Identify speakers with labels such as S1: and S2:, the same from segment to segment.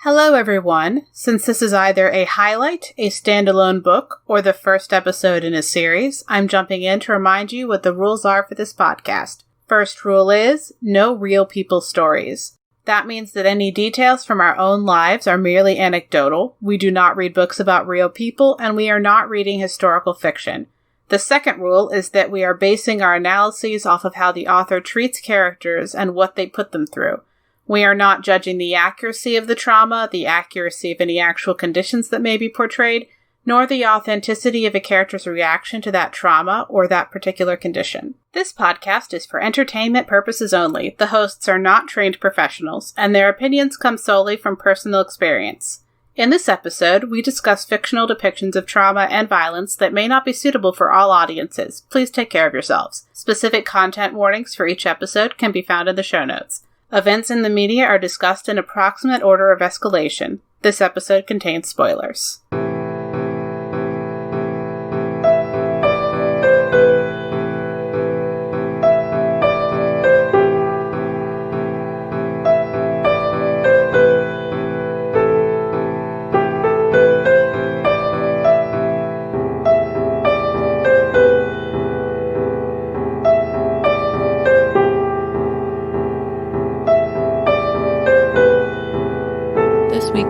S1: Hello everyone. Since this is either a highlight, a standalone book, or the first episode in a series, I'm jumping in to remind you what the rules are for this podcast. First rule is, no real people stories. That means that any details from our own lives are merely anecdotal, we do not read books about real people, and we are not reading historical fiction. The second rule is that we are basing our analyses off of how the author treats characters and what they put them through. We are not judging the accuracy of the trauma, the accuracy of any actual conditions that may be portrayed, nor the authenticity of a character's reaction to that trauma or that particular condition. This podcast is for entertainment purposes only. The hosts are not trained professionals, and their opinions come solely from personal experience. In this episode, we discuss fictional depictions of trauma and violence that may not be suitable for all audiences. Please take care of yourselves. Specific content warnings for each episode can be found in the show notes. Events in the media are discussed in approximate order of escalation. This episode contains spoilers.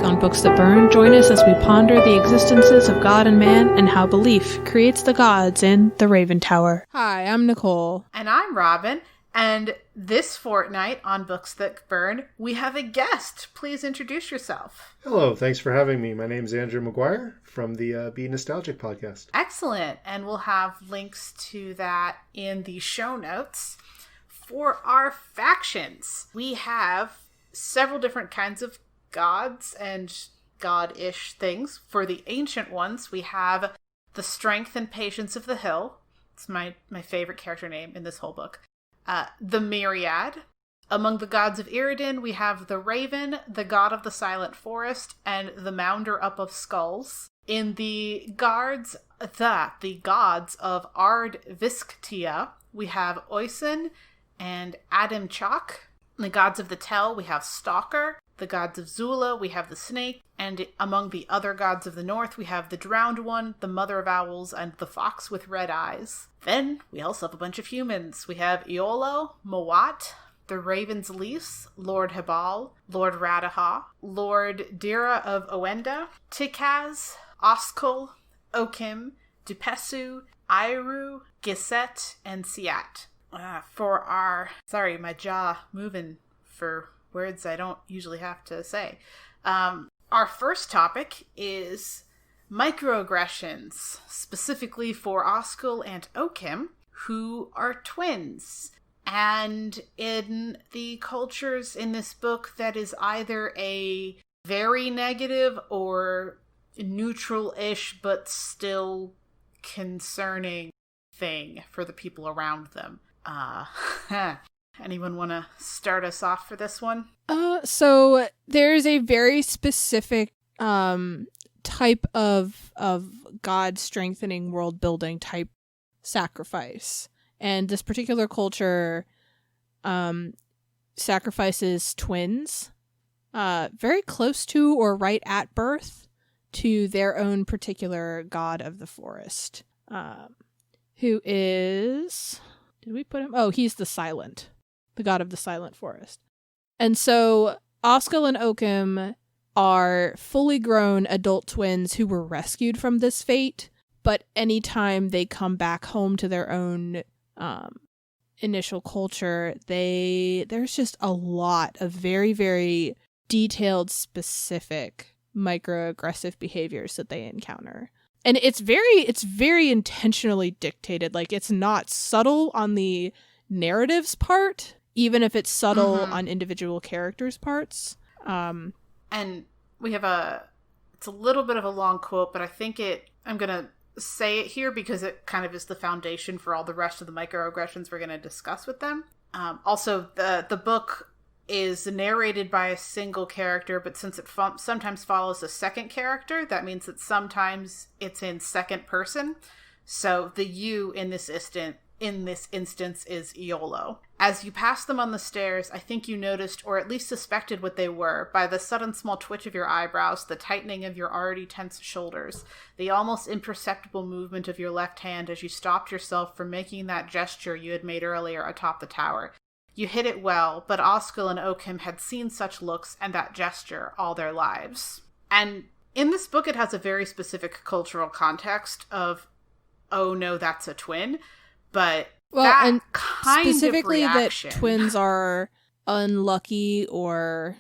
S2: On Books That Burn, join us as we ponder the existences of God and man and how belief creates the gods in the Raven Tower. Hi, I'm Nicole.
S1: And I'm Robin. And this fortnight on Books That Burn, we have a guest. Please introduce yourself.
S3: Hello, thanks for having me. My name's Andrew McGuire from the Be Nostalgic podcast.
S1: Excellent. And we'll have links to that in the show notes. For our factions, we have several different kinds of gods and god-ish things. For the ancient ones, we have the strength and patience of the hill. It's my favorite character name in this whole book. The myriad. Among the gods of Iridan, we have the raven, the god of the silent forest, and the mounder up of skulls. In the gods of Ard-Visktia, we have Oisin and Adam Chalk. In the gods of the Tell, we have Stalker. The gods of Zula, we have the snake, and among the other gods of the north, we have the drowned one, the mother of owls, and the fox with red eyes. Then, we also have a bunch of humans. We have Eolo, Mowat, the raven's Lease, Lord Habal, Lord Radaha, Lord Dira of Owenda, Tikaz, Oskel, Okim, Dupesu, Iru, Giset, and Siat. My jaw moving for words I don't usually have to say. Our first topic is microaggressions, specifically for Oskel and Okim, who are twins. And in the cultures in this book, that is either a very negative or neutral-ish, but still concerning thing for the people around them. Anyone want to start us off for this one?
S2: So there's a very specific type of God strengthening world building type sacrifice. And this particular culture sacrifices twins very close to or right at birth to their own particular god of the forest, who is... Did we put him? Oh, he's the Silent. The god of the silent forest. And so Oskel and Okim are fully grown adult twins who were rescued from this fate, but anytime they come back home to their own initial culture, there's just a lot of very, very detailed, specific microaggressive behaviors that they encounter. And it's very intentionally dictated. Like, it's not subtle on the narrative's part, even if it's subtle on individual characters' parts.
S1: And we have it's a little bit of a long quote, but I think I'm going to say it here because it kind of is the foundation for all the rest of the microaggressions we're going to discuss with them. Also, the book is narrated by a single character, but since it sometimes follows a second character, that means that sometimes it's in second person. So the you in this in this instance is Eolo. As you pass them on the stairs, I think you noticed, or at least suspected what they were, by the sudden small twitch of your eyebrows, the tightening of your already tense shoulders, the almost imperceptible movement of your left hand as you stopped yourself from making that gesture you had made earlier atop the tower. You hit it well, but Oskel and Okim had seen such looks and that gesture all their lives. And in this book, it has a very specific cultural context of, oh no, that's a twin. But that and kind
S2: specifically
S1: of reaction,
S2: that twins are unlucky or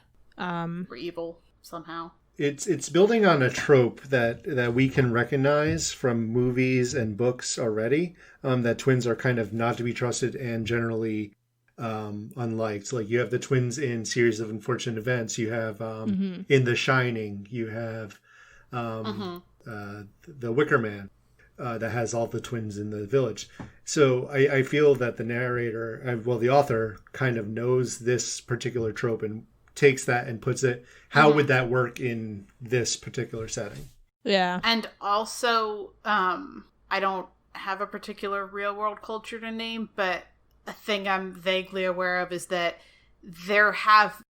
S1: evil somehow.
S3: It's building on a trope that we can recognize from movies and books already. That twins are kind of not to be trusted and generally unliked. Like you have the twins in Series of Unfortunate Events. You have in The Shining. You have The Wicker Man. That has all the twins in the village. So I feel that the narrator, the author, kind of knows this particular trope and takes that and puts it, how would that work in this particular setting?
S2: Yeah.
S1: And also, I don't have a particular real world culture to name, but a thing I'm vaguely aware of is that there have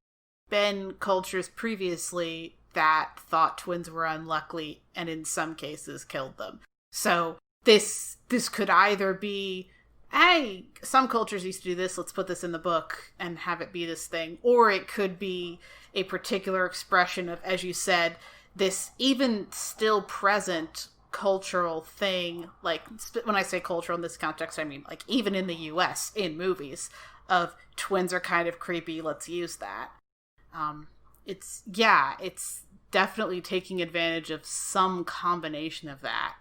S1: been cultures previously that thought twins were unlucky and in some cases killed them. So this could either be, hey, some cultures used to do this, let's put this in the book and have it be this thing. Or it could be a particular expression of, as you said, this even still present cultural thing. Like, when I say cultural in this context, I mean, like, even in the US, in movies, of twins are kind of creepy, let's use that. It's definitely taking advantage of some combination of that.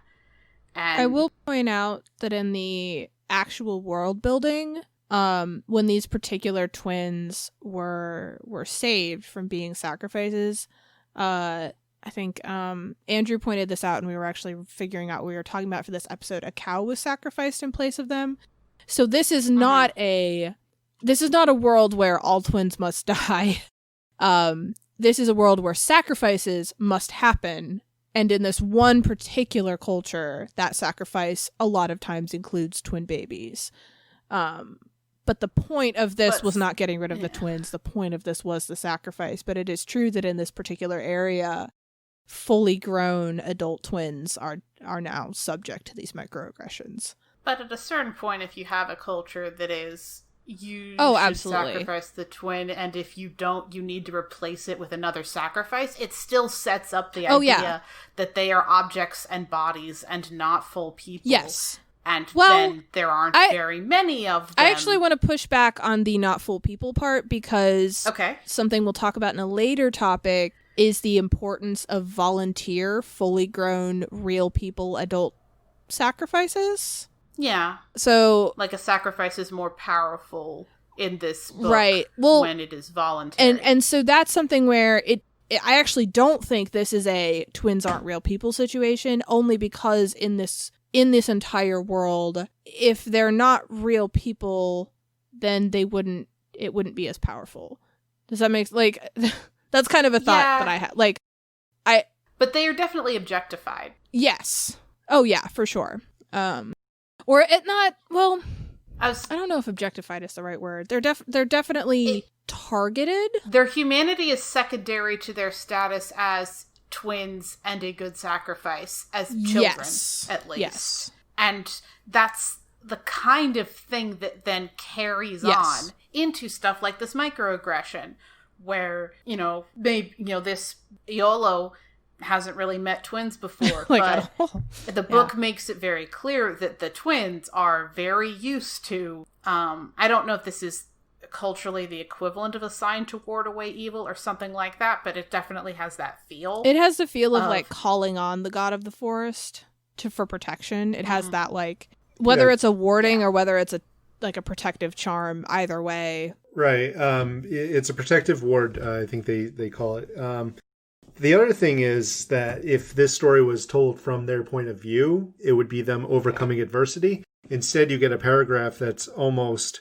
S1: And
S2: I will point out that in the actual world building, when these particular twins were saved from being sacrifices, I think Andrew pointed this out and we were actually figuring out what we were talking about for this episode. A cow was sacrificed in place of them. So this is not a world where all twins must die. This is a world where sacrifices must happen. And in this one particular culture, that sacrifice a lot of times includes twin babies. But the point of this was not getting rid of the twins. The point of this was the sacrifice. But it is true that in this particular area, fully grown adult twins are now subject to these microaggressions.
S1: But at a certain point, if you have a culture that is, you should
S2: absolutely
S1: sacrifice the twin, and if you don't, you need to replace it with another sacrifice, it still sets up the idea that they are objects and bodies and not full people.
S2: Yes.
S1: And then there aren't very many of them.
S2: I actually want to push back on the not full people part because something we'll talk about in a later topic is the importance of volunteer, fully grown, real people, adult sacrifices.
S1: Yeah.
S2: So,
S1: like, a sacrifice is more powerful in this book when it is voluntary.
S2: And so that's something where I actually don't think this is a twins aren't real people situation, only because in this entire world, if they're not real people, then it wouldn't be as powerful. Does that make that's kind of a thought that I had.
S1: But they are definitely objectified.
S2: Yes. Oh yeah, for sure. Or it not, well, I don't know if objectified is the right word. They're definitely targeted.
S1: Their humanity is secondary to their status as twins and a good sacrifice, as children, at least.
S2: Yes.
S1: And that's the kind of thing that then carries on into stuff like this microaggression, where, this Eolo hasn't really met twins before, but the book makes it very clear that the twins are very used to, I don't know if this is culturally the equivalent of a sign to ward away evil or something like that, but it definitely has that feel.
S2: It has the feel of like calling on the god of the forest for protection. It has that, like, whether it's a warding or whether it's a protective charm, either way.
S3: Right. It's a protective ward, I think they call it. The other thing is that if this story was told from their point of view, it would be them overcoming adversity. Instead, you get a paragraph that's almost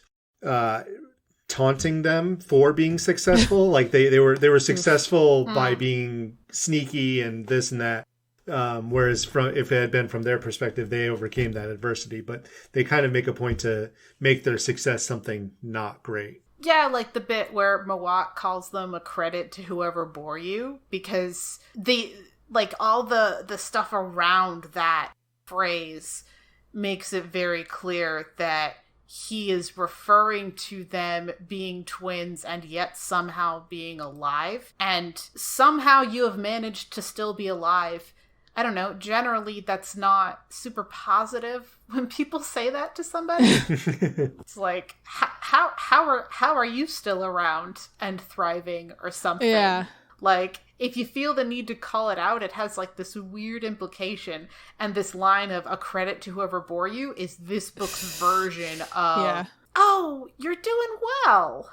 S3: taunting them for being successful. Like they were successful by being sneaky and this and that. Whereas if it had been from their perspective, they overcame that adversity. But they kind of make a point to make their success something not great.
S1: Yeah, like the bit where Mawat calls them a credit to whoever bore you, because all the stuff around that phrase makes it very clear that he is referring to them being twins and yet somehow being alive. And somehow you have managed to still be alive. I don't know. Generally, that's not super positive when people say that to somebody. It's like, how are you still around and thriving or something?
S2: Yeah.
S1: Like, if you feel the need to call it out, it has like this weird implication. And this line of a credit to whoever bore you is this book's version of, oh, you're doing well.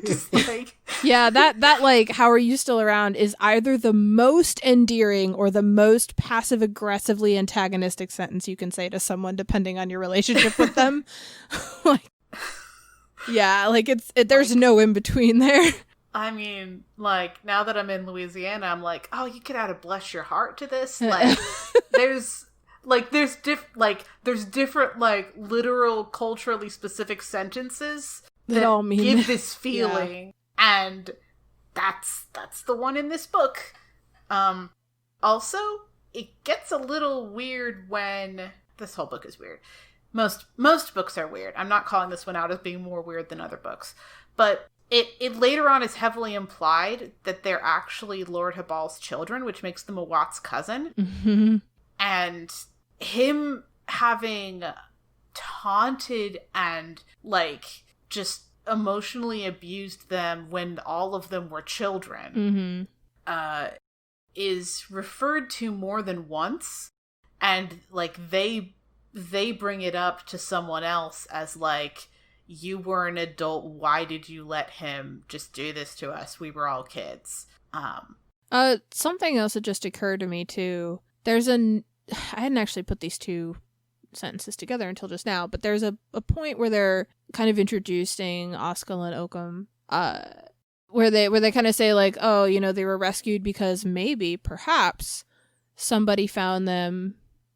S1: Just like,
S2: yeah, that like, how are you still around is either the most endearing or the most passive aggressively antagonistic sentence you can say to someone, depending on your relationship with them. Like, yeah, like there's no in between there.
S1: I mean, like, now that I'm in Louisiana, I'm like, oh, you could add a bless your heart to this. Like, there's different, like, literal, culturally specific sentences that
S2: all mean
S1: give this feeling. Yeah. And that's the one in this book. Also, it gets a little weird when this whole book is weird. Most books are weird. I'm not calling this one out as being more weird than other books, but It later on is heavily implied that they're actually Lord Habal's children, which makes them Mawat's cousin.
S2: Mm-hmm.
S1: And him having taunted and, like, just emotionally abused them when all of them were children is referred to more than once. And, like, they bring it up to someone else as, like, you were an adult, why did you let him just do this to us? We were all kids.
S2: Something else that just occurred to me too. I hadn't actually put these two sentences together until just now, but there's a point where they're kind of introducing Oskel and Okim, where they kind of say like, oh, you know, they were rescued because perhaps somebody found them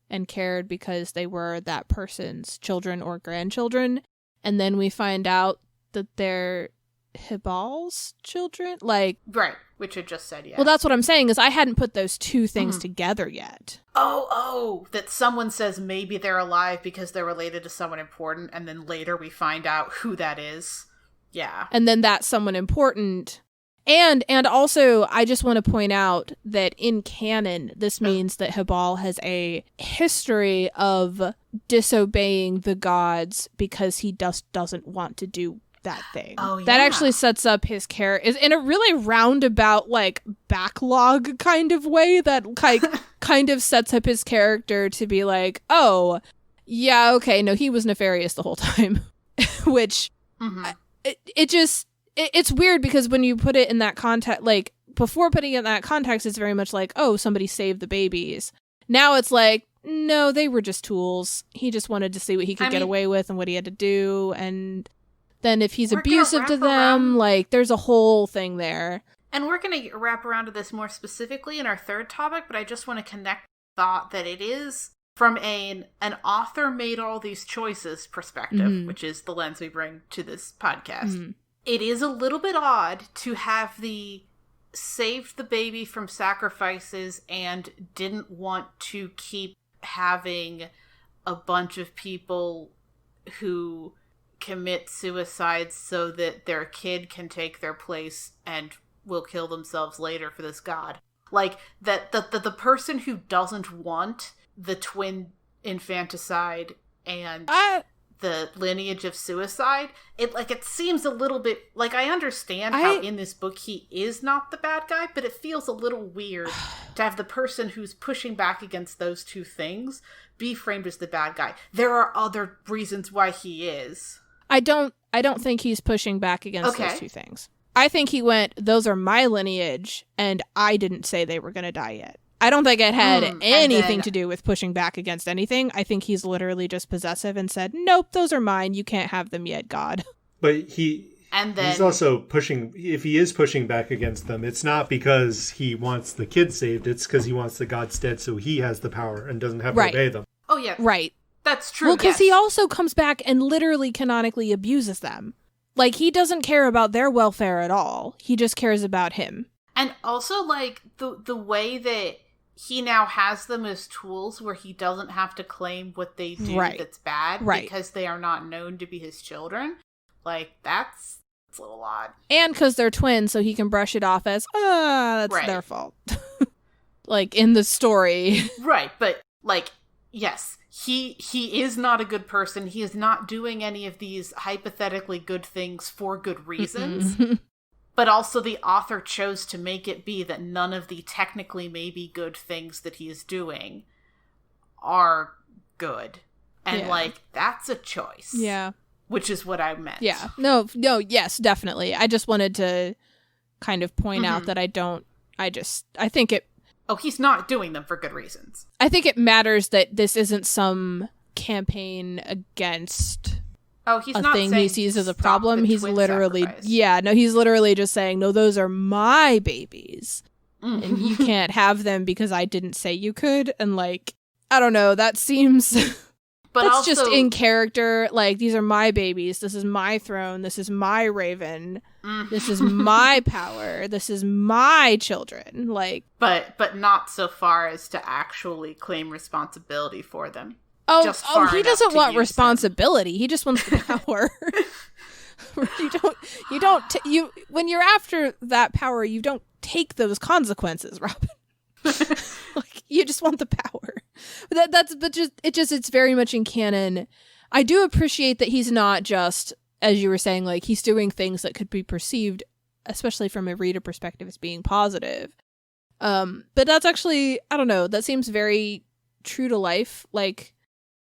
S2: and cared because they were that person's children or grandchildren. And then we find out that they're Habal's children? Like,
S1: right, which had just said, yeah.
S2: Well, that's what I'm saying, is I hadn't put those two things together yet.
S1: Oh, that someone says maybe they're alive because they're related to someone important, and then later we find out who that is. Yeah.
S2: And then that's someone important. And also, I just want to point out that in canon, this means that Habal has a history of disobeying the gods because he doesn't want to do that thing.
S1: Oh, yeah.
S2: That actually sets up his character in a really roundabout, like, backlog kind of way that kind of sets up his character to be like, oh, yeah, okay, no, he was nefarious the whole time. Which, it's weird because when you put it in that context, like, before putting it in that context, it's very much like, oh, somebody saved the babies. Now it's like, no, they were just tools. He just wanted to see what he could get away with and what he had to do. And then if he's abusive to them, like, there's a whole thing there.
S1: And we're going to wrap around to this more specifically in our third topic, but I just want to connect the thought that it is from an author made all these choices perspective, which is the lens we bring to this podcast. It is a little bit odd to have the saved the baby from sacrifices and didn't want to keep having a bunch of people who commit suicide so that their kid can take their place and will kill themselves later for this god. Like, that the person who doesn't want the twin infanticide and the lineage of suicide, it seems a little bit like, I understand how in this book he is not the bad guy, but it feels a little weird to have the person who's pushing back against those two things be framed as the bad guy. There are other reasons why he is.
S2: I don't think he's pushing back against those two things. I think he went, those are my lineage, and I didn't say they were going to die yet. I don't think it had anything to do with pushing back against anything. I think he's literally just possessive and said, nope, those are mine. You can't have them yet, God.
S3: But he
S1: And then
S3: he's also pushing, if he is pushing back against them, it's not because he wants the kids saved, it's because he wants the gods dead so he has the power and doesn't have to obey them.
S1: Oh, yeah.
S2: Right.
S1: That's true.
S2: Well, because he also comes back and literally canonically abuses them. Like, he doesn't care about their welfare at all. He just cares about him.
S1: And also, like, the way that he now has them as tools where he doesn't have to claim what they do that's bad because they are not known to be his children. Like, that's a little odd. And
S2: because they're twins, so he can brush it off as, that's their fault. Like, in the story. Right, but, like, yes, he is not a good person. He is not doing any of these hypothetically good things for good reasons. But also the author chose to make it be that none of the technically maybe good things that he is doing are good. And, like, that's a choice. Yeah. Which is what I meant. Yeah. No, yes, definitely. I just wanted to kind of point out that I think it... Oh, he's not doing them for good reasons. I think it matters that this isn't some campaign against... Oh, he's not thing he sees as a problem. He's literally, he's literally just saying, no, those are my babies. And you can't have them because I didn't say you could. And, like, I don't know, that seems, but that's also just in character. Like, these are my babies. This is my throne. This is my raven. This is my power. This is my children. Like, but not so far as to actually claim responsibility for them. Oh, he doesn't want responsibility. He just wants the power. When you're after that power, you don't take those consequences, Robin. Like, you just want the power. It's very much in canon. I do appreciate that he's not just, as you were saying, like, he's doing things that could be perceived, especially from a reader perspective, as being positive. But that's actually, I don't know, that seems very true to life. Like,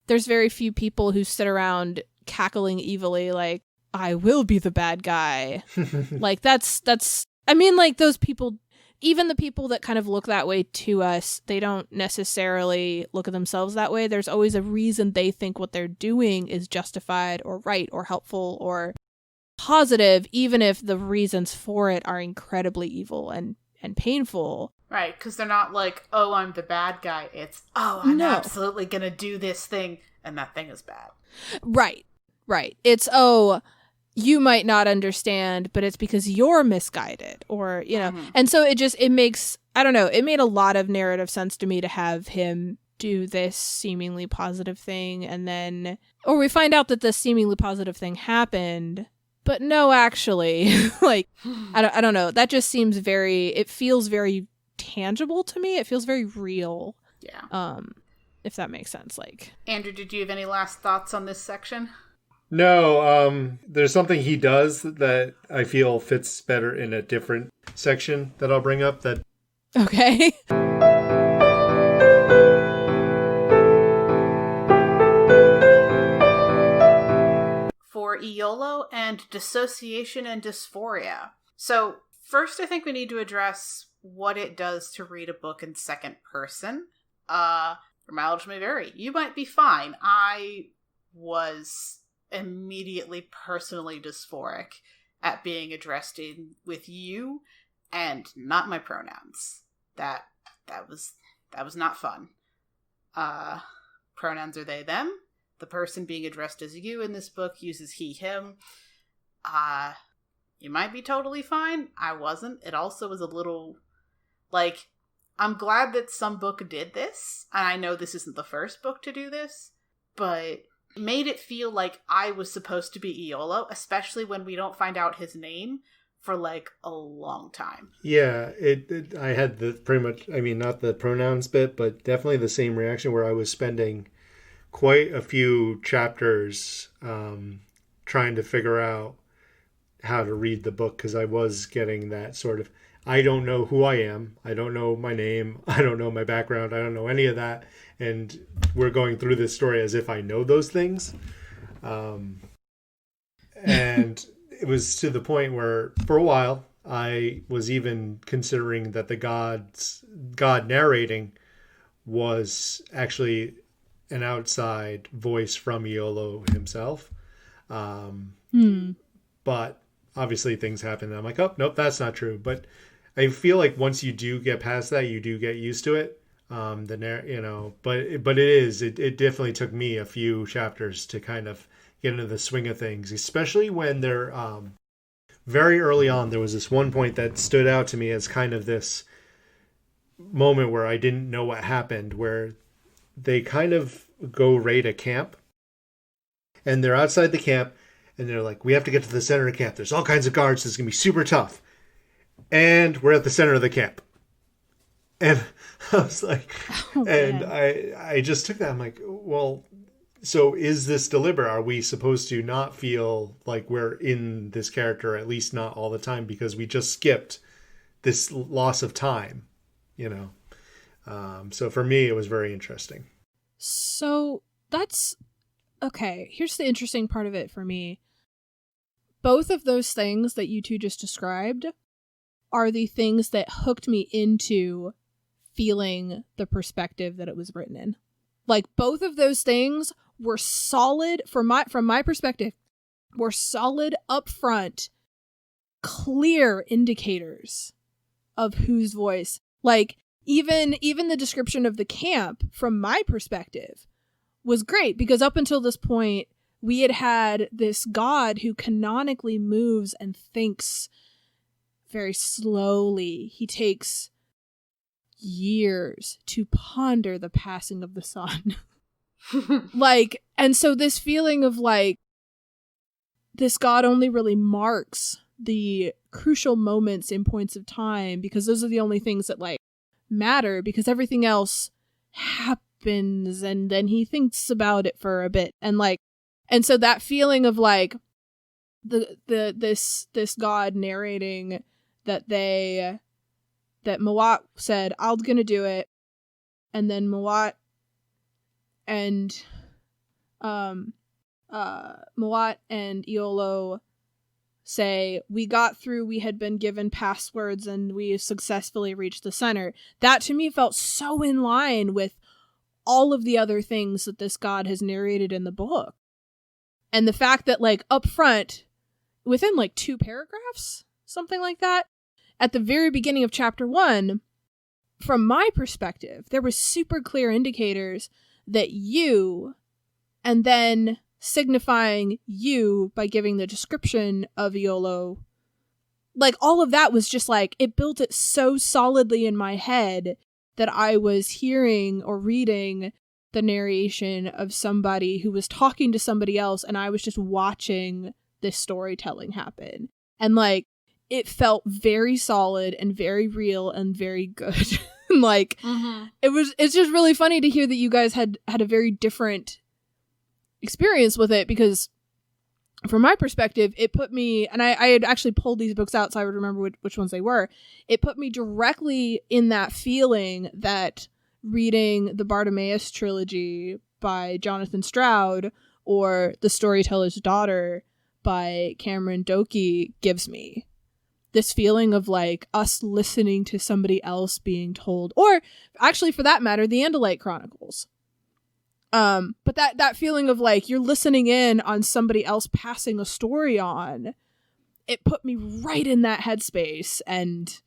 S2: there's very few people who sit around cackling evilly like, I will be the bad guy. Like, that's, I mean, like, those people, even the people that kind of look that way to us, they don't necessarily look at themselves that way. There's always a reason they think what they're doing is justified or right or helpful or positive, even if the reasons for it are incredibly evil and painful. Right, because they're not like, oh, I'm the bad guy. It's, oh, I'm absolutely going to do this thing, and that thing is bad. Right. It's, oh, you might not understand, but it's because you're misguided, or, you know. And so it makes, I don't know, it made a lot of narrative sense to me to have him do this seemingly positive thing, and then, or we find out that this seemingly positive thing happened, but no, actually, like, I don't know. That just seems it feels very tangible to me. It feels very real. Yeah. If that makes sense. Like, Andrew, did you have any last thoughts on this section?
S3: No, there's something he does that I feel fits better in a different section that I'll bring up. That
S2: okay.
S1: For Eolo and Dissociation and Dysphoria. So first, I think we need to address what it does to read a book in second person. Your mileage may vary. You might be fine. I was immediately personally dysphoric at being addressed with you and not my pronouns. That was not fun. Pronouns are they, them. The person being addressed as you in this book uses he, him. You might be totally fine. I wasn't. It also was a little, like, I'm glad that some book did this, and I know this isn't the first book to do this, but it made it feel like I was supposed to be Eolo, especially when we don't find out his name for, like, a long time.
S3: Yeah, I had not the pronouns bit, but definitely the same reaction where I was spending quite a few chapters trying to figure out how to read the book, because I was getting that sort of, I don't know who I am, I don't know my name, I don't know my background, I don't know any of that, and we're going through this story as if I know those things. And it was to the point where for a while I was even considering that the God narrating was actually an outside voice from Eolo himself. But obviously things happen and I'm like, oh, nope, that's not true. But I feel like once you do get past that, you do get used to it. But it definitely took me a few chapters to kind of get into the swing of things, especially when they're very early on. There was this one point that stood out to me as kind of this moment where I didn't know what happened, where they kind of go raid a camp and they're outside the camp and they're like, we have to get to the center of the camp. There's all kinds of guards. It's going to be super tough. And we're at the center of the camp. And I was like, I just took that. I'm like, well, so is this deliberate? Are we supposed to not feel like we're in this character, at least not all the time, because we just skipped this loss of time, So for me, it was very interesting.
S2: So that's okay. Here's the interesting part of it for me. Both of those things that you two just described are the things that hooked me into feeling the perspective that it was written in. Like, both of those things were solid from my perspective, were solid upfront, clear indicators of whose voice. Like, even the description of the camp from my perspective was great, because up until this point we had this god who canonically moves and thinks very slowly. He takes years to ponder the passing of the sun. And so this feeling of like, this god only really marks the crucial moments in points of time, because those are the only things that like matter, because everything else happens and then he thinks about it for a bit. And so that feeling of like this god narrating that Mawat said, I'm gonna do it, and then Mawat and Eolo say, we got through, we had been given passwords, and we successfully reached the center. That to me felt so in line with all of the other things that this god has narrated in the book. And the fact that like up front, within like 2 paragraphs, something like that, at the very beginning of chapter 1, from my perspective, there was super clear indicators that you, and then signifying you by giving the description of Eolo, like all of that was just like, it built it so solidly in my head that I was hearing or reading the narration of somebody who was talking to somebody else, and I was just watching this storytelling happen. And like, it felt very solid and very real and very good. Like, it's just really funny to hear that you guys had a very different experience with it, because from my perspective, it put me, and I had actually pulled these books out so I would remember which ones they were. It put me directly in that feeling that reading the Bartimaeus trilogy by Jonathan Stroud or The Storyteller's Daughter by Cameron Doki gives me. This feeling of like us listening to somebody else being told, or actually for that matter, the Andalite Chronicles. But that feeling of like you're listening in on somebody else passing a story on, it put me right in that headspace. And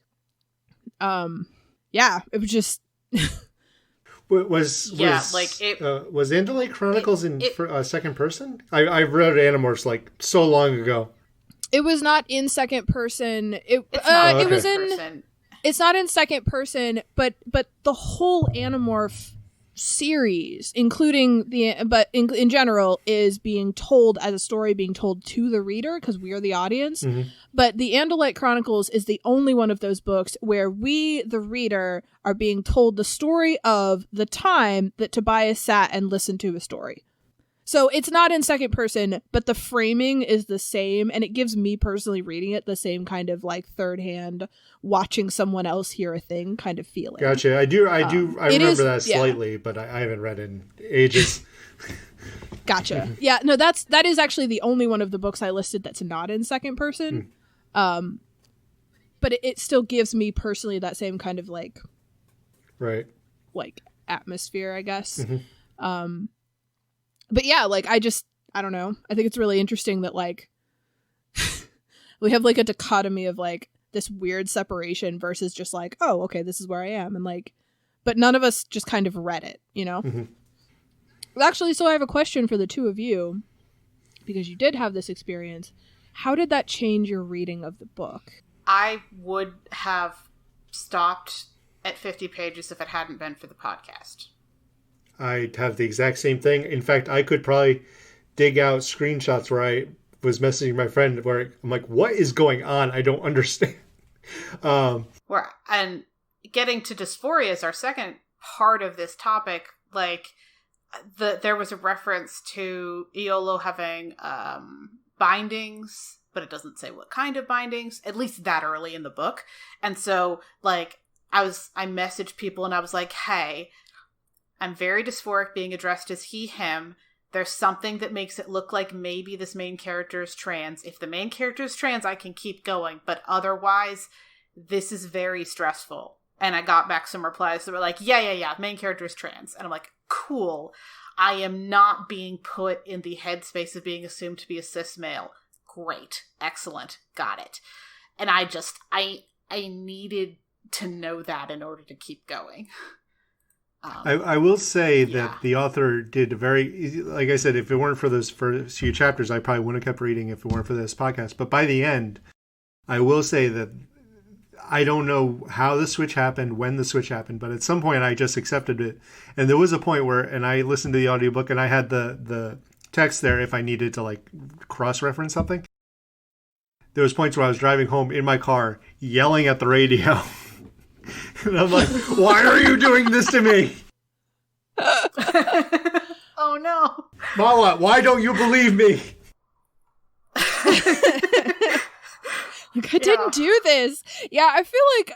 S2: yeah, it was just
S3: was Andalite Chronicles in second person? I read Animorphs like so long ago.
S2: It was not in second person. It's not in second person, but the whole Animorph series, including in general, is being told as a story being told to the reader, because we are the audience. But the Andalite Chronicles is the only one of those books where we, the reader, are being told the story of the time that Tobias sat and listened to a story. So it's not in second person, but the framing is the same, and it gives me personally reading it the same kind of like third hand, watching someone else hear a thing kind of feeling.
S3: Gotcha. I remember that slightly, but I haven't read it in ages.
S2: Gotcha. Yeah, no, that is actually the only one of the books I listed that's not in second person. But it still gives me personally that same kind of like,
S3: right,
S2: like atmosphere, I guess. But yeah, like I don't know. I think it's really interesting that like We have like a dichotomy of like this weird separation versus just like, oh, okay, this is where I am. And like, but none of us just kind of read it, you know?
S3: Mm-hmm.
S2: Actually, so I have a question for the two of you, because you did have this experience. How did that change your reading of the book?
S1: I would have stopped at 50 pages if it hadn't been for the podcast.
S3: I have the exact same thing. In fact, I could probably dig out screenshots where I was messaging my friend where I'm like, what is going on? I don't understand.
S1: And getting to dysphoria is our second part of this topic. Like, there was a reference to Eolo having bindings, but it doesn't say what kind of bindings, at least that early in the book. And so, like, I messaged people and I was like, hey, I'm very dysphoric being addressed as he, him. There's something that makes it look like maybe this main character is trans. If the main character is trans, I can keep going. But otherwise, this is very stressful. And I got back some replies that were like, yeah, main character is trans. And I'm like, cool. I am not being put in the headspace of being assumed to be a cis male. Great. Excellent. Got it. And I needed to know that in order to keep going.
S3: I will say that the author did like I said, if it weren't for those first few chapters, I probably wouldn't have kept reading if it weren't for this podcast. But by the end, I will say that I don't know how the switch happened, when the switch happened, but at some point I just accepted it. And there was a point where, and I listened to the audiobook and I had the text there if I needed to like cross-reference something. There was points where I was driving home in my car yelling at the radio. And I'm like, why are you doing this to me?
S1: Oh no.
S3: Mala, why don't you believe me?
S2: Like, I didn't do this. Yeah, I feel like...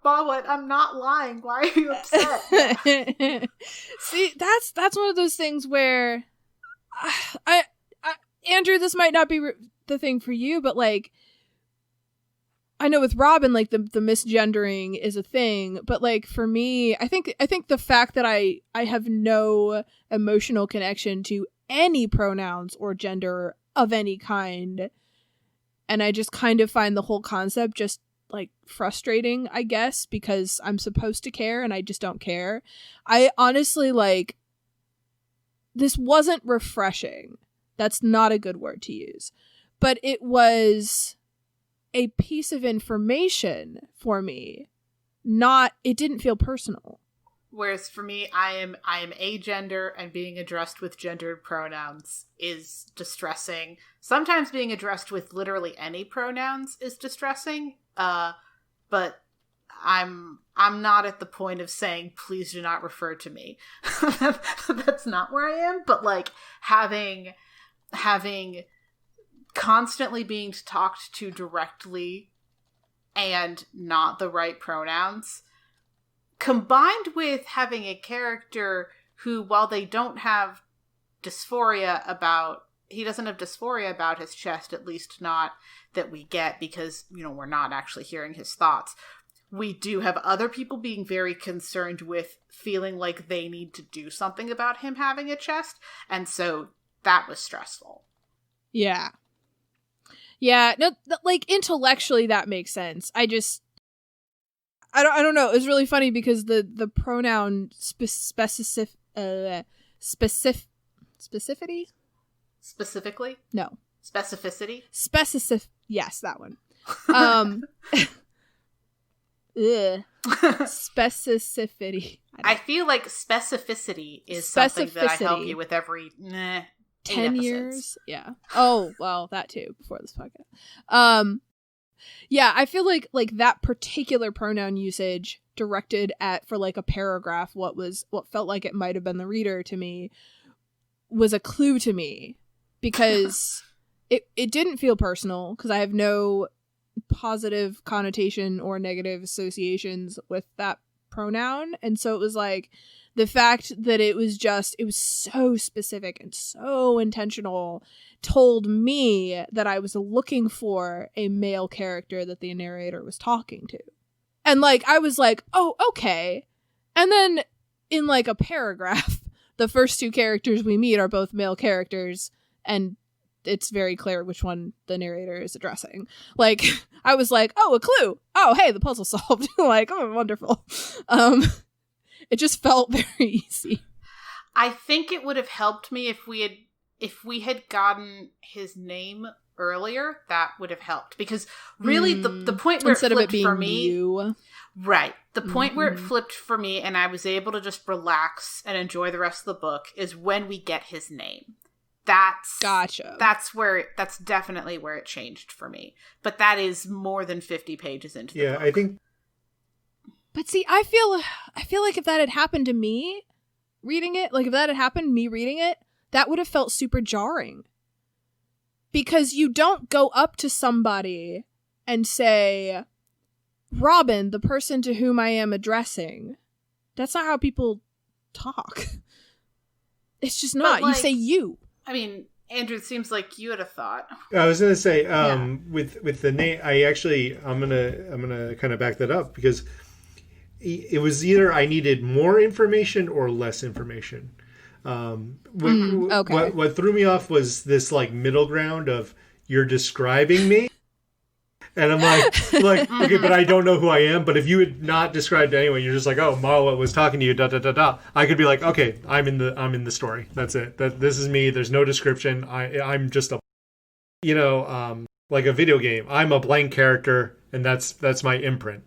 S1: Mala, I'm not lying. Why are you upset?
S2: See, that's one of those things where... I Andrew, this might not be the thing for you, but like... I know with Robin, like the misgendering is a thing, but like for me, I think the fact that I have no emotional connection to any pronouns or gender of any kind, and I just kind of find the whole concept just like frustrating, I guess, because I'm supposed to care and I just don't care. I honestly like, this wasn't refreshing. That's not a good word to use, but it was a piece of information for me. It didn't feel personal.
S1: Whereas for me, I am agender, and being addressed with gendered pronouns is distressing. Sometimes being addressed with literally any pronouns is distressing. But I'm not at the point of saying, please do not refer to me. That's not where I am. But like having constantly being talked to directly and not the right pronouns, combined with having a character who, while they don't have dysphoria about, he doesn't have dysphoria about his chest, at least not that we get, because, you know, we're not actually hearing his thoughts. We do have other people being very concerned with feeling like they need to do something about him having a chest, and so that was stressful.
S2: Yeah. Yeah, no, like intellectually that makes sense. I don't know. It was really funny because the pronoun specificity?
S1: Specifically?
S2: No.
S1: Specificity?
S2: Yes, that one. Specificity.
S1: I feel like specificity is something that I help you with every
S2: 10 years. Yeah. Oh, well, that too, before this podcast. Yeah, I feel like that particular pronoun usage directed at, for like a paragraph, what felt like it might have been the reader to me, was a clue to me, because it didn't feel personal, because I have no positive connotation or negative associations with that pronoun. And so it was like, the fact that it was so specific and so intentional told me that I was looking for a male character that the narrator was talking to. And like, I was like, oh, okay. And then in like a paragraph, the first two characters we meet are both male characters, and it's very clear which one the narrator is addressing. Like, I was like, oh, a clue. Oh, hey, the puzzle solved. Like, oh, wonderful. It just felt very easy.
S1: I think it would have helped me if we had gotten his name earlier. That would have helped, because really the point where
S2: instead
S1: it
S2: of it
S1: flipped
S2: being
S1: for me,
S2: you.
S1: Right, the point where it flipped for me and I was able to just relax and enjoy the rest of the book is when we get his name. That's
S2: gotcha.
S1: That's definitely where it changed for me. But that is more than 50 pages into the book.
S3: I think.
S2: But see, I feel like if that had happened to me reading it, like if that had happened to me reading it, that would have felt super jarring. Because you don't go up to somebody and say, Robin, the person to whom I am addressing. That's not how people talk. It's just not. You say you.
S1: I mean, Andrew, it seems like you had a thought.
S3: I was going to say, with the name, I'm gonna kind of back that up, because it was either I needed more information or less information.
S2: Okay.
S3: What threw me off was this like middle ground of you're describing me, and I'm like okay, but I don't know who I am. But if you had not described anyone, you're just like, oh, Marla was talking to you, da da da da. I could be like, okay, I'm in the story. That's it. This is me. There's no description. I'm just a, like a video game. I'm a blank character, and that's my imprint.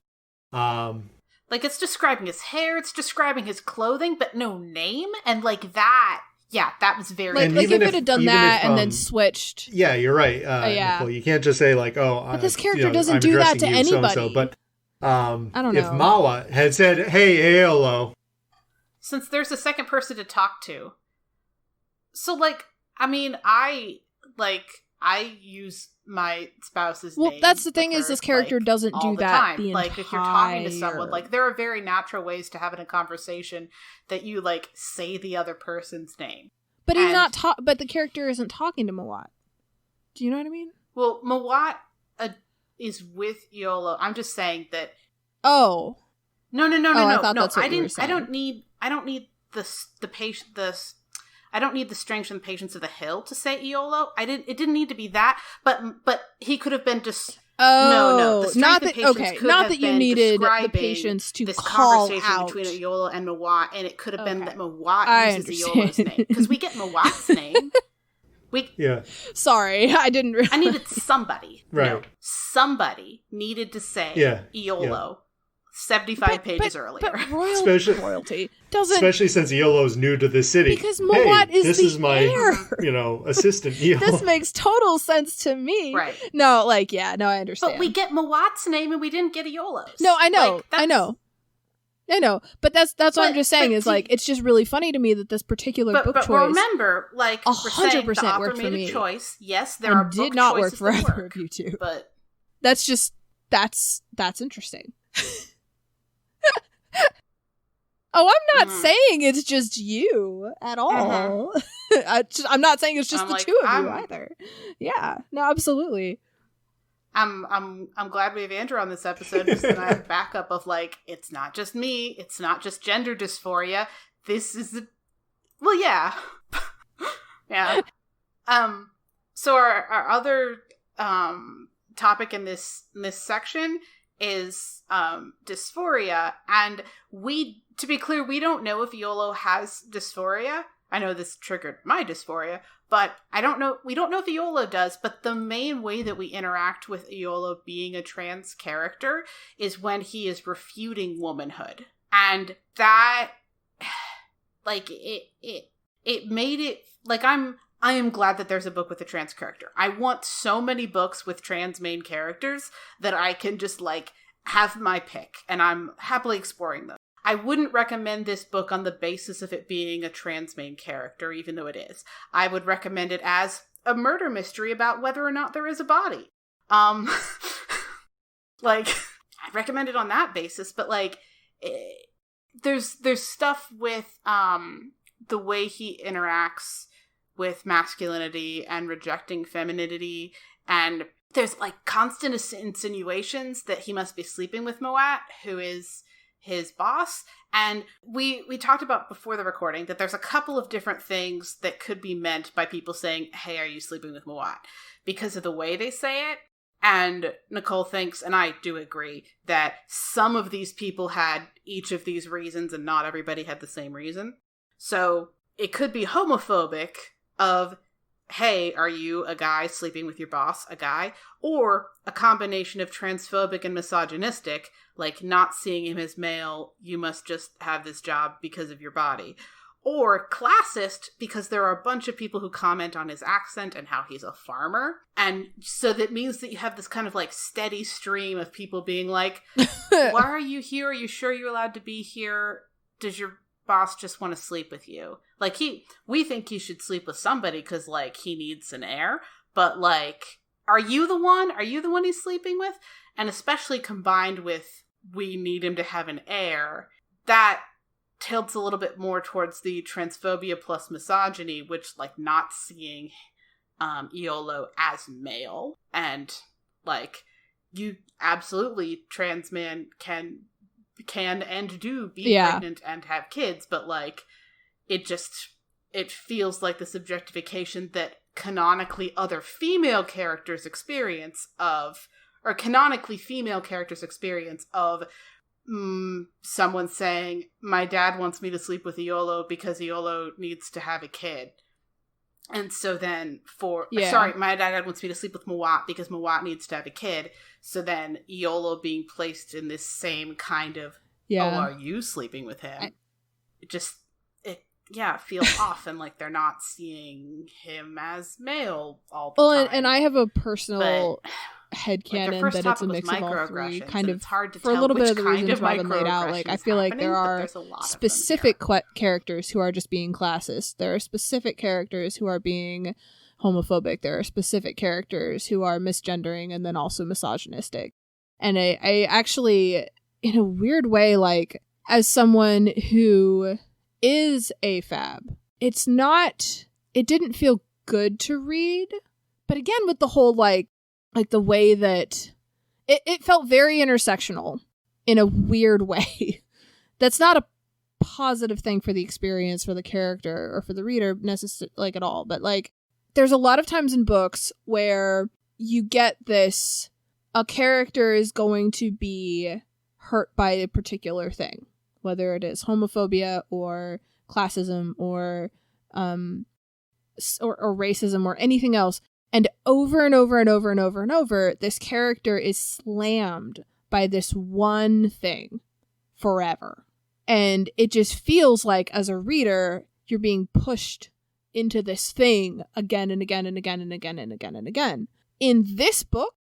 S1: Like, it's describing his hair, it's describing his clothing, but no name, and like that. Yeah, that was very...
S2: Like if it had done that and then switched...
S3: Yeah, you're right. Nicole, you can't just say like, oh...
S2: But this character doesn't do that to anybody.
S3: So-and-so. But
S2: I don't know.
S3: If Mala had said, hey, Eolo...
S1: Since there's a second person to talk to. So, like, I mean, I use my spouse's name.
S2: Well, that's the thing is this character doesn't do that the entire...
S1: Like, if you're talking to someone, like, there are very natural ways to have in a conversation that you, like, say the other person's name.
S2: But he's not but the character isn't talking to Mawat. Do you know what I mean?
S1: Well, Mawat is with Eolo. I'm just saying that...
S2: Oh.
S1: No.
S2: I thought that's what you were saying.
S1: I don't need I don't need the strength and patience of the hill to say Eolo. It didn't need to be that, but he could have been just... No. The
S2: not that you needed the patience to
S1: this
S2: call
S1: conversation
S2: out
S1: between Eolo and Mawat, and it could have been that Mawat uses Eolo's name, because we get Mawat's name.
S2: Sorry, I didn't.
S1: I needed somebody.
S3: Right.
S1: Somebody needed to say Eolo. 75 pages earlier.
S2: But royalty doesn't...
S3: Especially since Eolo's new to this city.
S2: Because Mawat is
S3: this is my,
S2: heir.
S3: Assistant Eolo.
S2: This makes total sense to me.
S1: Right.
S2: No, I understand.
S1: But we get Mawat's name and we didn't get Eolo's.
S2: No, I know. I know. But that's what I'm just saying is, like, it's just really funny to me that this particular book choice... But
S1: remember, like,
S2: 100%
S1: the author
S2: worked for
S1: made
S2: me.
S1: a choice. Yes, there are book
S2: did not work
S1: choices
S2: for
S1: that
S2: either of you two.
S1: But...
S2: That's just... That's interesting. Oh, I'm not saying it's just you at all. I'm not saying it's just the two of you either. Yeah, no, absolutely.
S1: I'm glad we have Andrew on this episode, because then I have backup of, like, it's not just me, it's not just gender dysphoria. This is yeah. So our other topic in this section is dysphoria, and to be clear, we don't know if Eolo has dysphoria. I know this triggered my dysphoria, but we don't know if Eolo does. But the main way that we interact with Eolo being a trans character is when he is refuting womanhood, and that, like, it made it like I am glad that there's a book with a trans character. I want so many books with trans main characters that I can just, like, have my pick, and I'm happily exploring them. I wouldn't recommend this book on the basis of it being a trans main character, even though it is. I would recommend it as a murder mystery about whether or not there is a body. Like, I'd recommend it on that basis, but, like, there's stuff with the way he interacts with masculinity and rejecting femininity, and there's, like, constant insinuations that he must be sleeping with Mawat, who is his boss. And we talked about before the recording that there's a couple of different things that could be meant by people saying, hey, are you sleeping with Mawat? Because of the way they say it. And Nicole thinks, and I do agree, that some of these people had each of these reasons and not everybody had the same reason. So it could be homophobic of, hey, are you a guy sleeping with your boss, a guy? Or a combination of transphobic and misogynistic, like not seeing him as male, you must just have this job because of your body. Or classist, because there are a bunch of people who comment on his accent and how he's a farmer. And so that means that you have this kind of like steady stream of people being like, why are you here? Are you sure you're allowed to be here? Does your boss just want to sleep with you? Like, we think he should sleep with somebody because, like, he needs an heir. But, like, are you the one? Are you the one he's sleeping with? And especially combined with we need him to have an heir, that tilts a little bit more towards the transphobia plus misogyny, which, like, not seeing Eolo as male. And, like, you absolutely, trans man can and do be pregnant and have kids, but, like, it feels like this objectification that canonically other female characters experience of, or canonically female characters experience of, someone saying, my dad wants me to sleep with Eolo because Eolo needs to have a kid. And so then my dad wants me to sleep with Mawat because Mawat needs to have a kid. So then Eolo being placed in this same kind of, are you sleeping with him? It feels off, and like they're not seeing him as male all the time.
S2: And I have a personal headcanon that it's a mix of all three, kind of, hard to for a little bit of the reasons Robin laid out. Like, I feel like there are specific characters who are just being classist. There are specific characters who are being homophobic. There are specific characters who are misgendering and then also misogynistic. And I actually, in a weird way, like, as someone who is AFAB, it didn't feel good to read. But again, with the whole, like the way that it felt very intersectional in a weird way. That's not a positive thing for the experience, for the character, or for the reader necessarily, like, at all. But, like, there's a lot of times in books where you get this, a character is going to be hurt by a particular thing, whether it is homophobia or classism or racism or anything else. And over and over and over and over and over, this character is slammed by this one thing forever. And it just feels like, as a reader, you're being pushed into this thing again and again and again and again and again and again. In this book,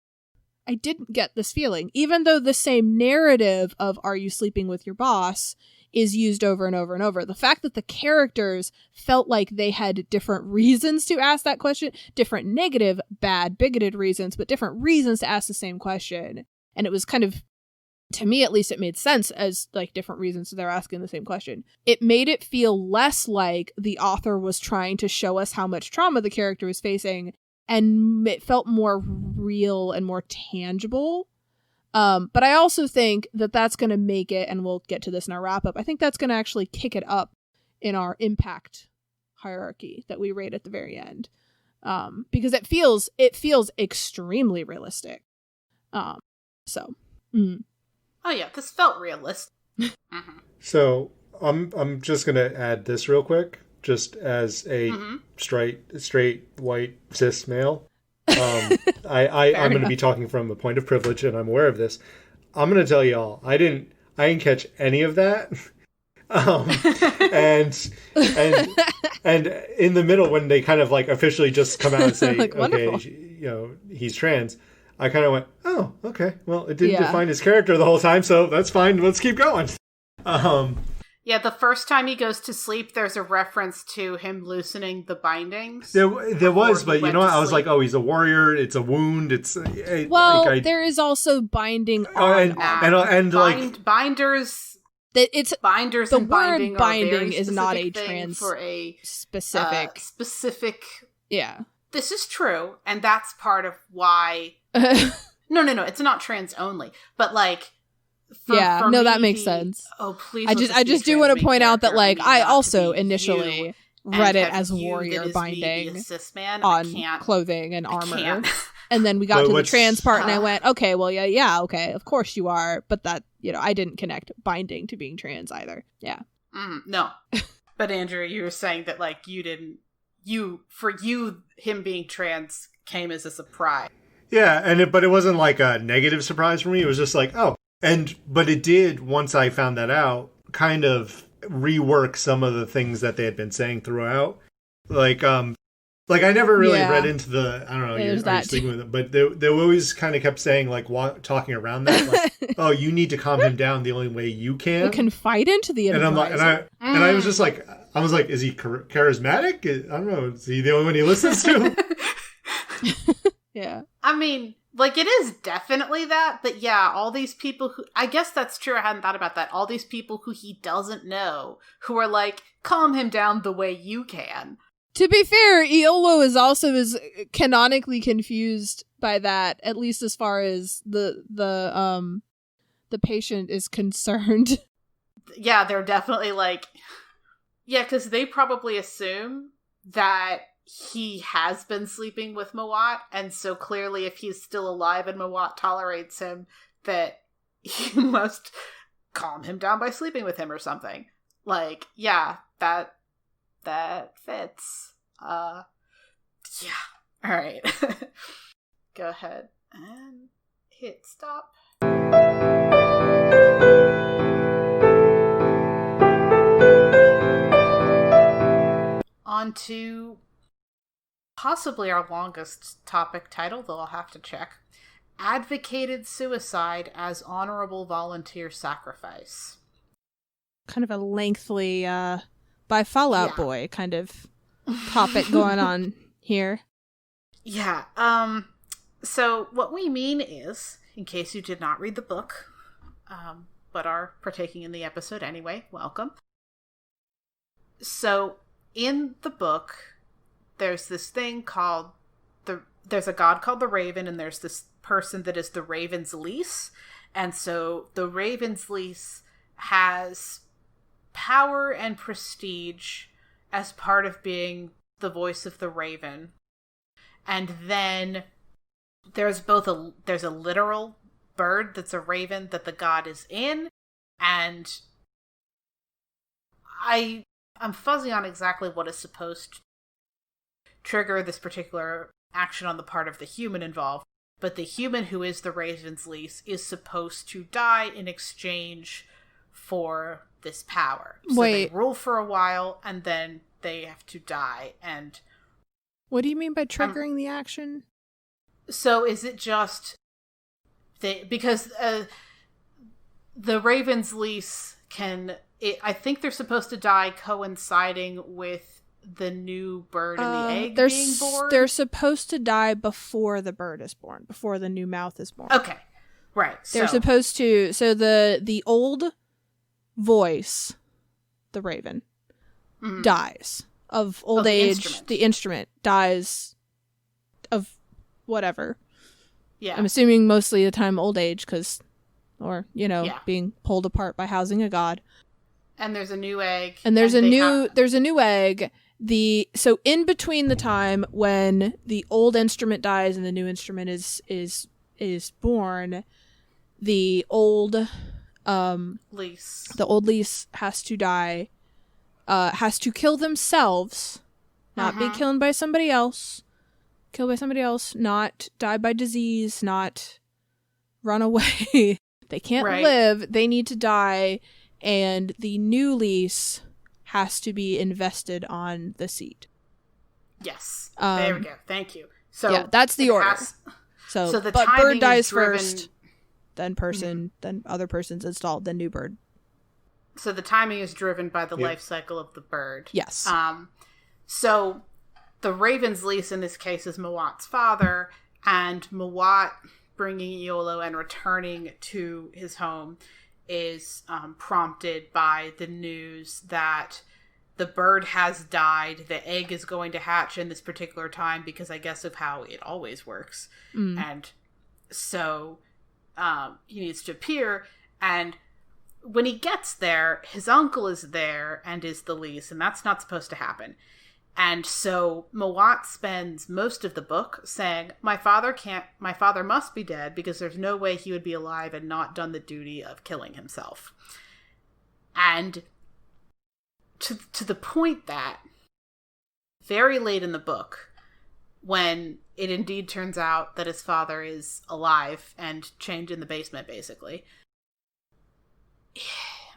S2: I didn't get this feeling. Even though the same narrative of "are you sleeping with your boss" is used over and over and over, the fact that the characters felt like they had different reasons to ask that question, different negative, bad, bigoted reasons, but different reasons to ask the same question. And it was kind of, to me at least, it made sense as, like, different reasons they're asking the same question. It made it feel less like the author was trying to show us how much trauma the character was facing, and it felt more real and more tangible. But I also think that that's going to make it, and we'll get to this in our wrap-up, I think that's going to actually kick it up in our impact hierarchy that we rate at the very end. Because it feels extremely realistic. Oh yeah, this felt realistic. Mm-hmm. So
S3: I'm just going to add this real quick, just as a straight, white, cis male. I'm going to be talking from a point of privilege, and I'm aware of this. I'm going to tell y'all, I didn't catch any of that. And in the middle, when they kind of, like, officially just come out and say, like, okay, he's trans, I kind of went, oh, okay, well, it didn't define his character the whole time, so that's fine. Let's keep going.
S1: Yeah, the first time he goes to sleep, there's a reference to him loosening the bindings.
S3: There was, but you know what? I was like, oh, he's a warrior. It's a wound.
S2: There is also binding
S1: binders.
S2: It's
S1: binders.
S2: The
S1: and
S2: word
S1: binding
S2: is not a trans
S1: for a
S2: specific.
S1: Yeah, this is true, and that's part of why. No, it's not trans only, but, like, for
S2: no,
S1: me,
S2: that makes sense.
S1: Oh, please.
S2: I just do want to point out that, like, I also initially read it as warrior binding on clothing and armor. And then we got to the trans part and I went, okay, well, yeah, okay, of course you are. But that, I didn't connect binding to being trans either. Yeah.
S1: No. But Andrew, you were saying that, like, for you, him being trans came as a surprise.
S3: Yeah, but it wasn't like a negative surprise for me. It was just like, oh. But it did, once I found that out, kind of rework some of the things that they had been saying throughout. Like I never really read into the, I don't know, are you sleeping with it? But they always kind of kept saying, like, talking around that, like, oh, you need to calm him down the only way you can.
S2: You can fight into the
S3: advisor. And I was just like, is he charismatic? I don't know. Is he the only one he listens to?
S2: Yeah.
S1: I mean, like, it is definitely that, but yeah, all these people who, I guess that's true, I hadn't thought about that, all these people who he doesn't know, who are like, calm him down the way you can.
S2: To be fair, Eolo is also canonically confused by that, at least as far as the patient is concerned.
S1: Yeah, they're definitely like, yeah, because they probably assume that he has been sleeping with Mawat, and so clearly if he's still alive and Mawat tolerates him, that he must calm him down by sleeping with him or something. Like, yeah, that fits. Yeah. Alright. Go ahead and hit stop. On to possibly our longest topic title, though I'll have to check. Advocated suicide as honorable volunteer sacrifice.
S2: Kind of a lengthy, by Fallout Boy kind of topic going on here.
S1: Yeah. So what we mean is, in case you did not read the book, but are partaking in the episode anyway, welcome. So in the book, there's this thing called there's a god called the Raven, and there's this person that is the Raven's Lease. And so the Raven's Lease has power and prestige as part of being the voice of the Raven. And then there's a literal bird that's a raven that the god is in, and I'm fuzzy on exactly what is supposed to trigger this particular action on the part of the human involved, but the human who is the Raven's Lease is supposed to die in exchange for this power. So they rule for a while, and then they have to die. And
S2: what do you mean by triggering the action?
S1: So is it just because the Raven's Lease I think they're supposed to die coinciding with the new bird and the egg being born?
S2: They're supposed to die before the bird is born, before the new mouth is born.
S1: Okay, right.
S2: They're supposed to. So the old voice, the Raven, dies of old age. The instrument dies of whatever. Yeah, I'm assuming mostly the time old age, being pulled apart by housing a god.
S1: And there's a new egg.
S2: And there's a new egg. So in between the time when the old instrument dies and the new instrument is born, the old
S1: Lease.
S2: The old Lease has to die, has to kill themselves, not be killed by somebody else, not die by disease, not run away. They can't live. They need to die, and the new Lease has to be invested on the seat.
S1: Yes. There we go. Thank you. So
S2: yeah, that's the order. So but bird dies first, then person, then other person's installed, then new bird.
S1: So the timing is driven by the life cycle of the bird.
S2: Yes.
S1: So the Raven's Lease in this case is Mawat's father, and Mawat bringing Eolo and returning to his home is prompted by the news that the bird has died. The egg is going to hatch in this particular time because I guess of how it always works. And so he needs to appear, And when he gets there, his uncle is there and is the Lease, and that's not supposed to happen. And so Mawat spends most of the book saying, my father must be dead because there's no way he would be alive and not done the duty of killing himself. And to the point that very late in the book, when it indeed turns out that his father is alive and chained in the basement, basically.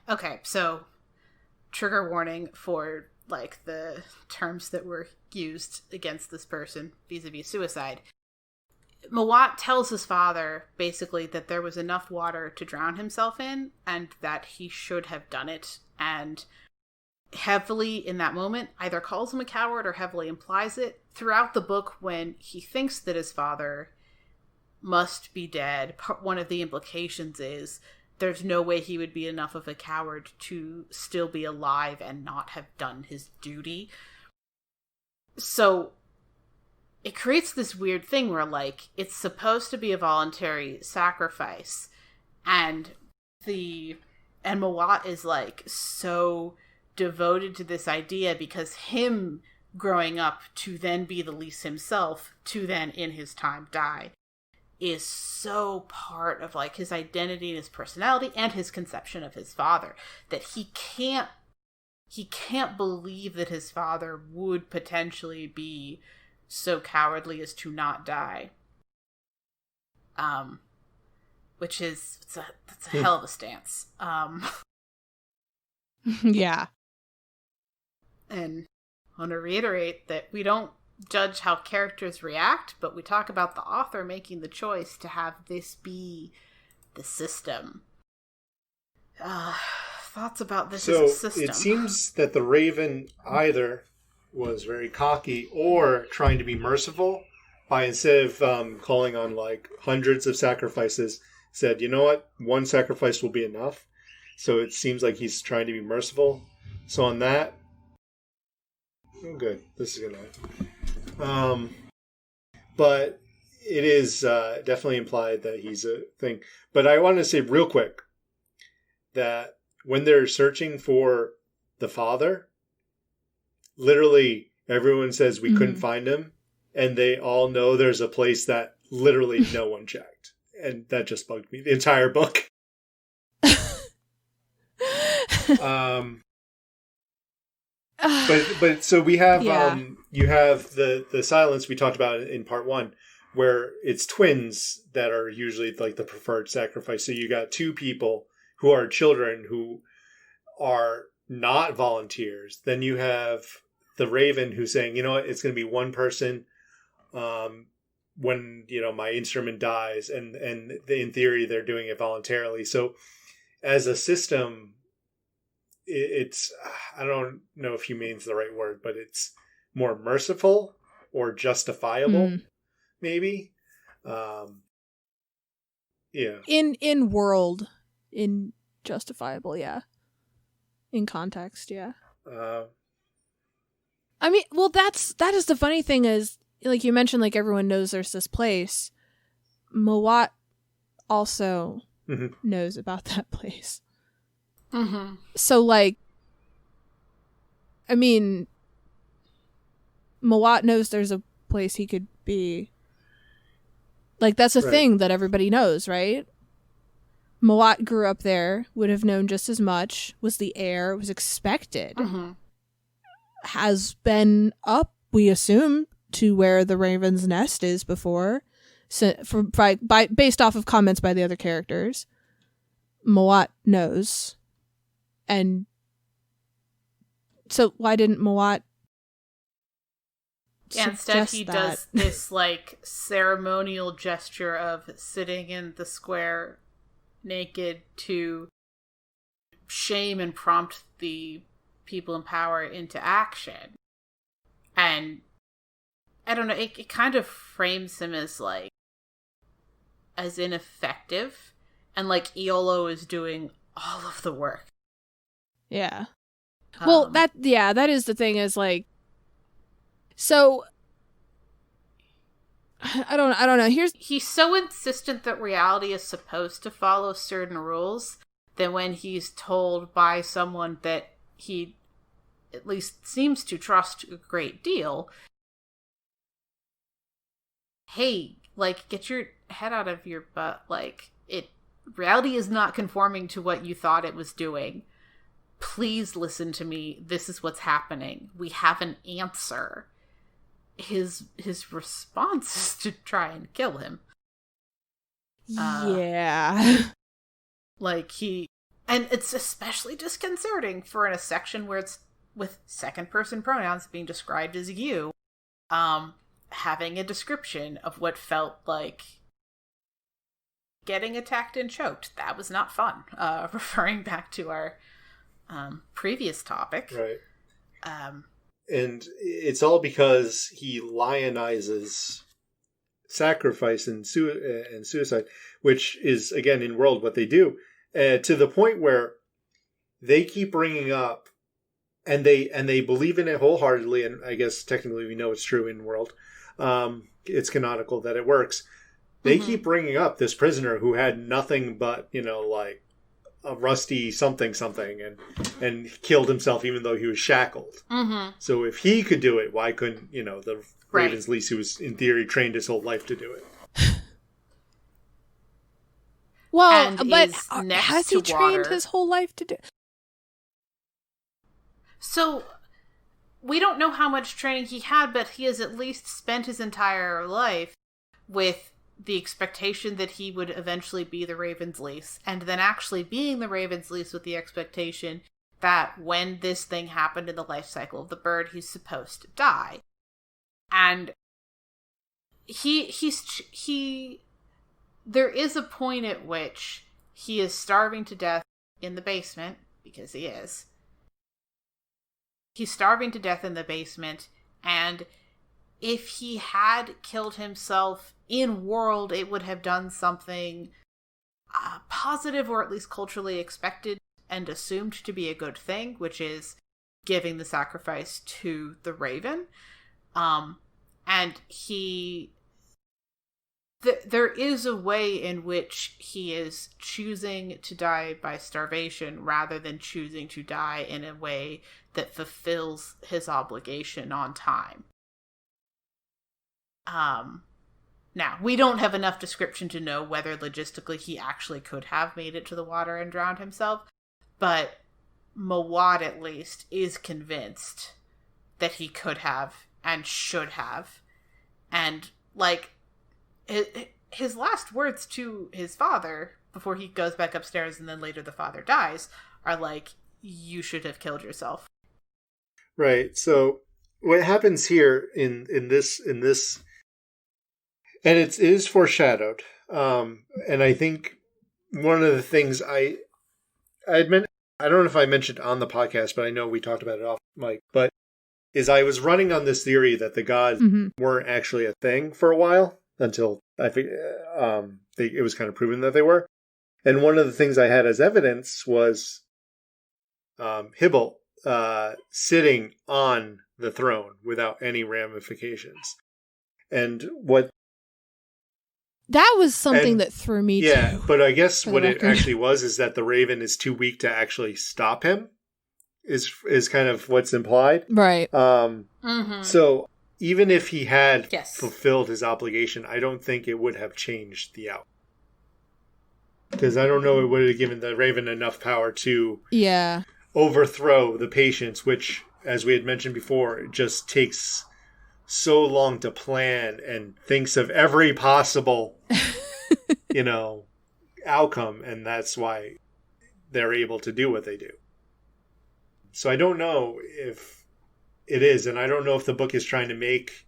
S1: Okay, so trigger warning for like the terms that were used against this person vis-a-vis suicide. Mawat tells his father basically that there was enough water to drown himself in and that he should have done it, and heavily in that moment either calls him a coward or heavily implies it. Throughout the book, when he thinks that his father must be dead, one of the implications is there's no way he would be enough of a coward to still be alive and not have done his duty. So it creates this weird thing where, like, it's supposed to be a voluntary sacrifice, and Mawat is, like, so devoted to this idea because him growing up to then be the Lease himself, to then in his time die, is so part of like his identity and his personality and his conception of his father that he can't believe that his father would potentially be so cowardly as to not die. Which is that's a hell of a stance.
S2: Yeah.
S1: And I want to reiterate that we don't judge how characters react, but we talk about the author making the choice to have this be the system. Thoughts about this as a system?
S3: It seems that the Raven either was very cocky or trying to be merciful by, instead of calling on like hundreds of sacrifices, said, you know what, one sacrifice will be enough. So it seems like he's trying to be merciful. So on that, oh, good. This is gonna. But it is definitely implied that he's a thing. But I want to say real quick that when they're searching for the father, literally everyone says we couldn't find him, and they all know there's a place that literally no one checked, and that just bugged me the entire book. But so we have you have the silence we talked about in part one, where it's twins that are usually like the preferred sacrifice. So you got two people who are children who are not volunteers. Then you have the Raven who's saying, you know what, it's going to be one person when, you know, my instrument dies, and in theory they're doing it voluntarily. So as a system, it's, I don't know if humane's the right word, but it's more merciful or justifiable, maybe. Yeah.
S2: In world, in justifiable, yeah. In context, yeah. I mean, well, that is the funny thing is, like you mentioned, like everyone knows there's this place. Mawat also knows about that place.
S1: Mm-hmm.
S2: So, like, I mean, Mawat knows there's a place he could be. Like, that's a thing that everybody knows, right? Mawat grew up there, would have known just as much, was the heir, was expected. Has been up, we assume, to where the Raven's Nest is before, so based off of comments by the other characters. Mawat knows. And so why didn't Mawat
S1: instead he does this like ceremonial gesture of sitting in the square naked to shame and prompt the people in power into action. And I don't know, it kind of frames him as like as ineffective, and like Eolo is doing all of the work.
S2: Yeah. Well, that is the thing, is like, so I don't know. He's
S1: so insistent that reality is supposed to follow certain rules than when he's told by someone that he at least seems to trust a great deal, hey, like, get your head out of your butt. Like, reality is not conforming to what you thought it was doing. Please listen to me. This is what's happening. We have an answer. His response is to try and kill him.
S2: Yeah.
S1: And it's especially disconcerting for in a section where it's with second-person pronouns being described as you, having a description of what felt like getting attacked and choked. That was not fun. Referring back to our previous topic.
S3: Right. And it's all because he lionizes sacrifice and suicide, which is, again, in World what they do, to the point where they keep bringing up, and they believe in it wholeheartedly, and I guess technically we know it's true in World. It's canonical that it works. They keep bringing up this prisoner who had nothing but, like a rusty something, and killed himself even though he was shackled. Mm-hmm. So if he could do it, why couldn't, the Raven's Lease, who was in theory trained his whole life to do it?
S2: Well, but has he trained his whole life to do it?
S1: So we don't know how much training he had, but he has at least spent his entire life with the expectation that he would eventually be the Raven's Lease, and then actually being the Raven's Lease with the expectation that when this thing happened in the life cycle of the bird, he's supposed to die. And there is a point at which he is starving to death in the basement, because he is. He's starving to death in the basement, and if he had killed himself in World, it would have done something positive, or at least culturally expected and assumed to be a good thing, which is giving the sacrifice to the Raven. And there is a way in which he is choosing to die by starvation rather than choosing to die in a way that fulfills his obligation on time. Now, we don't have enough description to know whether logistically he actually could have made it to the water and drowned himself, but Mawad, at least, is convinced that he could have and should have. And, like, his last words to his father, before he goes back upstairs and then later the father dies, are like, you should have killed yourself.
S3: Right, so what happens here in this... And it is foreshadowed. And I think one of the things I admit, I don't know if I mentioned on the podcast, but I know we talked about it off mic, but is I was running on this theory that the gods weren't actually a thing for a while until I think it was kind of proven that they were. And one of the things I had as evidence was Hybel sitting on the throne without any ramifications. And what...
S2: That was something that threw me too.
S3: Yeah, but I guess what it actually was is that the Raven is too weak to actually stop him, is kind of what's implied.
S2: Right.
S3: So even if he had fulfilled his obligation, I don't think it would have changed the outcome. Because I don't know it would have given the Raven enough power to overthrow the patients, which, as we had mentioned before, it just takes so long to plan and thinks of every possible, outcome. And that's why they're able to do what they do. So I don't know if it is. And I don't know if the book is trying to make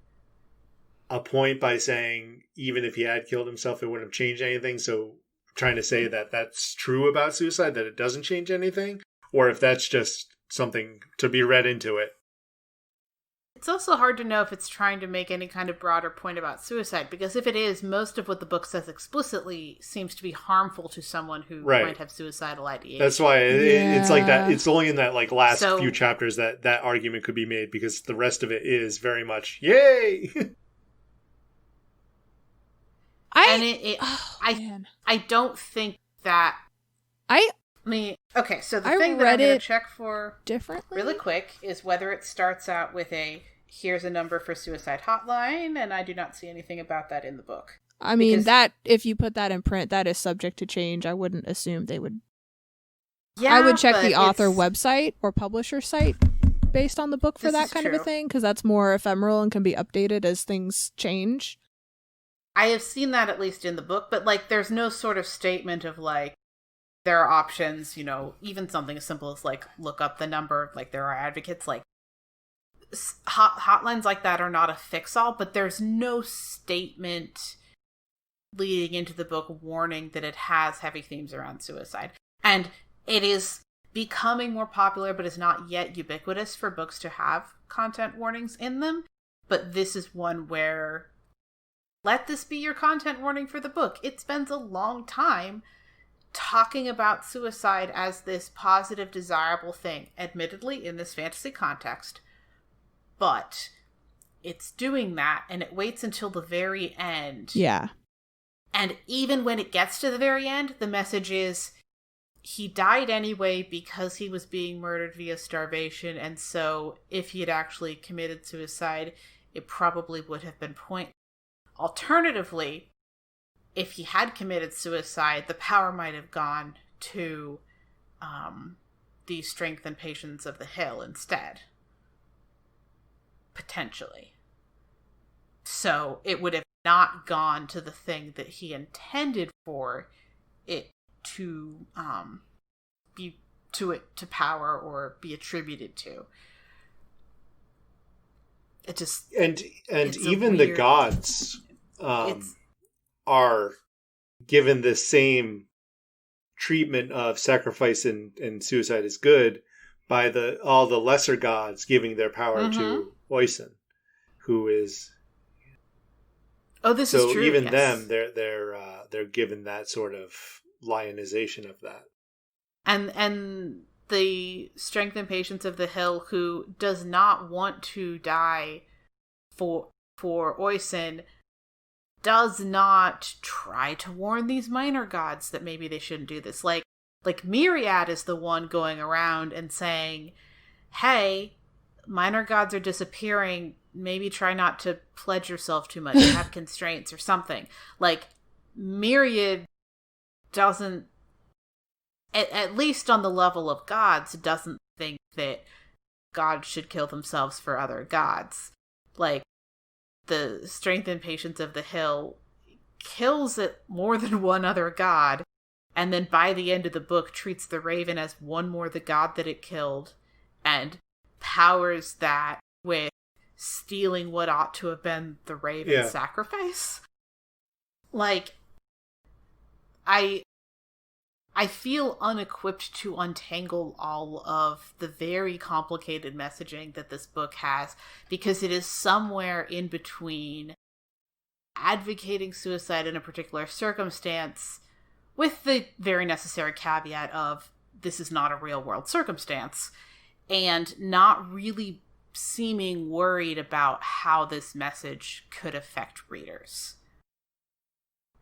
S3: a point by saying, even if he had killed himself, it wouldn't have changed anything. So trying to say that that's true about suicide, that it doesn't change anything, or if that's just something to be read into it.
S1: It's also hard to know if it's trying to make any kind of broader point about suicide, because if it is, most of what the book says explicitly seems to be harmful to someone who might have suicidal ideation.
S3: That's why it's like that. It's only in that last few chapters that argument could be made, because the rest of it is very much, yay!
S1: I don't think that... Okay, so the
S2: I
S1: thing that
S2: read
S1: I'm going
S2: it
S1: to check for
S2: differently.
S1: really quick is whether it starts out with here's a number for suicide hotline, and I do not see anything about that in the book.
S2: I mean, that if you put that in print, that is subject to change. I wouldn't assume they would. Yeah, I would check the author website or publisher site based on the book for that kind of a thing, because that's more ephemeral and can be updated as things change.
S1: I have seen that at least in the book, but like there's no sort of statement of like there are options, you know, even something as simple as like look up the number, like there are advocates, like hotlines like that are not a fix-all, but there's no statement leading into the book warning that it has heavy themes around suicide. And it is becoming more popular, but is not yet ubiquitous for books to have content warnings in them. But this is one where let this be your content warning for the book. It spends a long time talking about suicide as this positive, desirable thing, admittedly in this fantasy context. But it's doing that, and it waits until the very end.
S2: Yeah.
S1: And even when it gets to the very end, the message is he died anyway because he was being murdered via starvation, and so if he had actually committed suicide, it probably would have been pointless. Alternatively, if he had committed suicide, the power might have gone to the strength and patience of the hill instead. Potentially. So it would have not gone to the thing that he intended for it to be to power or be attributed to. It just
S3: and even the gods are given the same treatment of sacrifice and suicide is good by all the lesser gods giving their power to Oisin, who is
S1: this is true.
S3: So even them, they're given that sort of lionization of that.
S1: And the strength and patience of the hill, who does not want to die for Oisin, does not try to warn these minor gods that maybe they shouldn't do this. Like Myriad is the one going around and saying, hey, minor gods are disappearing, maybe try not to pledge yourself too much, have constraints or something. Like, Myriad doesn't, at least on the level of gods, doesn't think that gods should kill themselves for other gods. Like, the strength and patience of the hill kills it more than one other god, and then by the end of the book treats the raven as one more the god that it killed, and powers that with stealing what ought to have been the raven's sacrifice. Like, I feel unequipped to untangle all of the very complicated messaging that this book has, because it is somewhere in between advocating suicide in a particular circumstance with the very necessary caveat of this is not a real world circumstance, and not really seeming worried about how this message could affect readers.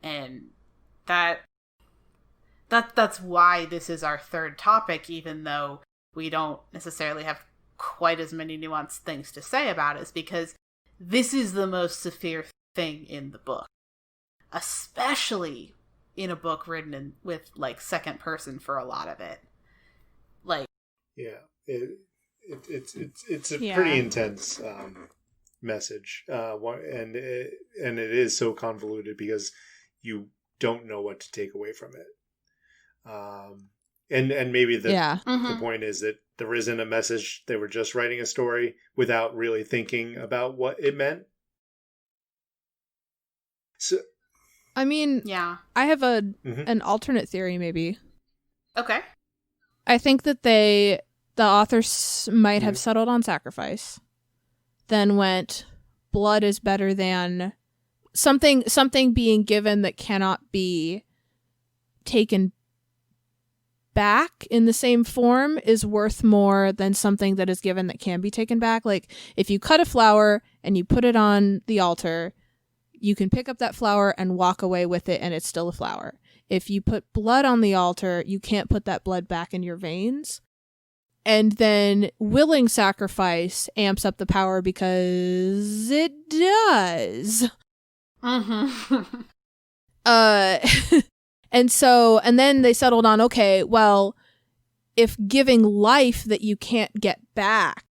S1: And that's why this is our third topic, even though we don't necessarily have quite as many nuanced things to say about it, is because this is the most severe thing in the book. Especially in a book written with, like, second person for a lot of it. Like... Yeah,
S3: it's a pretty intense message. And it is so convoluted because you don't know what to take away from it. And maybe the point is that there isn't a message. They were just writing a story without really thinking about what it meant. So,
S2: I mean, I have an alternate theory, maybe.
S1: Okay.
S2: I think that the authors might have settled on sacrifice, then went, blood is better than something being given that cannot be taken back in the same form is worth more than something that is given that can be taken back. Like, if you cut a flower and you put it on the altar, you can pick up that flower and walk away with it and it's still a flower. if you put blood on the altar, you can't put that blood back in your veins. And then willing sacrifice amps up the power because it does.
S1: Mm-hmm.
S2: And then they settled on, okay, well, if giving life that you can't get back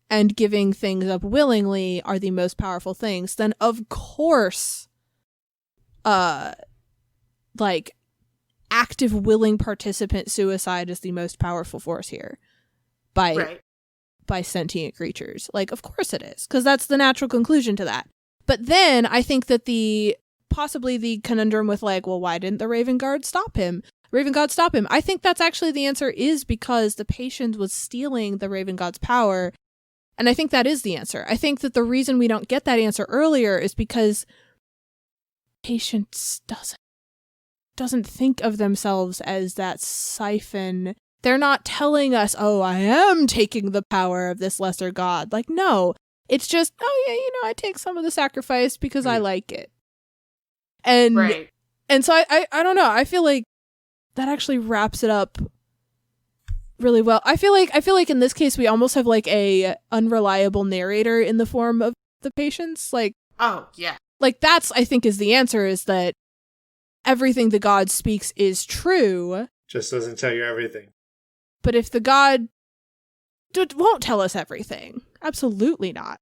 S2: and giving things up willingly are the most powerful things, then of course, like, active willing participant suicide is the most powerful force here by sentient creatures. Like, of course it is, because that's the natural conclusion to that. But then I think that possibly the conundrum with, like, well, why didn't the Raven God stop him? I think that's actually the answer is because the patient was stealing the Raven God's power. And I think that is the answer. I think that the reason we don't get that answer earlier is because patience doesn't think of themselves as that siphon. They're not telling us, oh, I am taking the power of this lesser god. Like, no. It's just, oh yeah, I take some of the sacrifice because I like it. And so I don't know. I feel like that actually wraps it up really well. I feel like in this case we almost have like a unreliable narrator in the form of the patients. Like,
S1: oh yeah.
S2: Like that's, I think, is the answer, is that everything the god speaks is true.
S3: Just doesn't tell you everything.
S2: But if the god won't tell us everything. Absolutely not.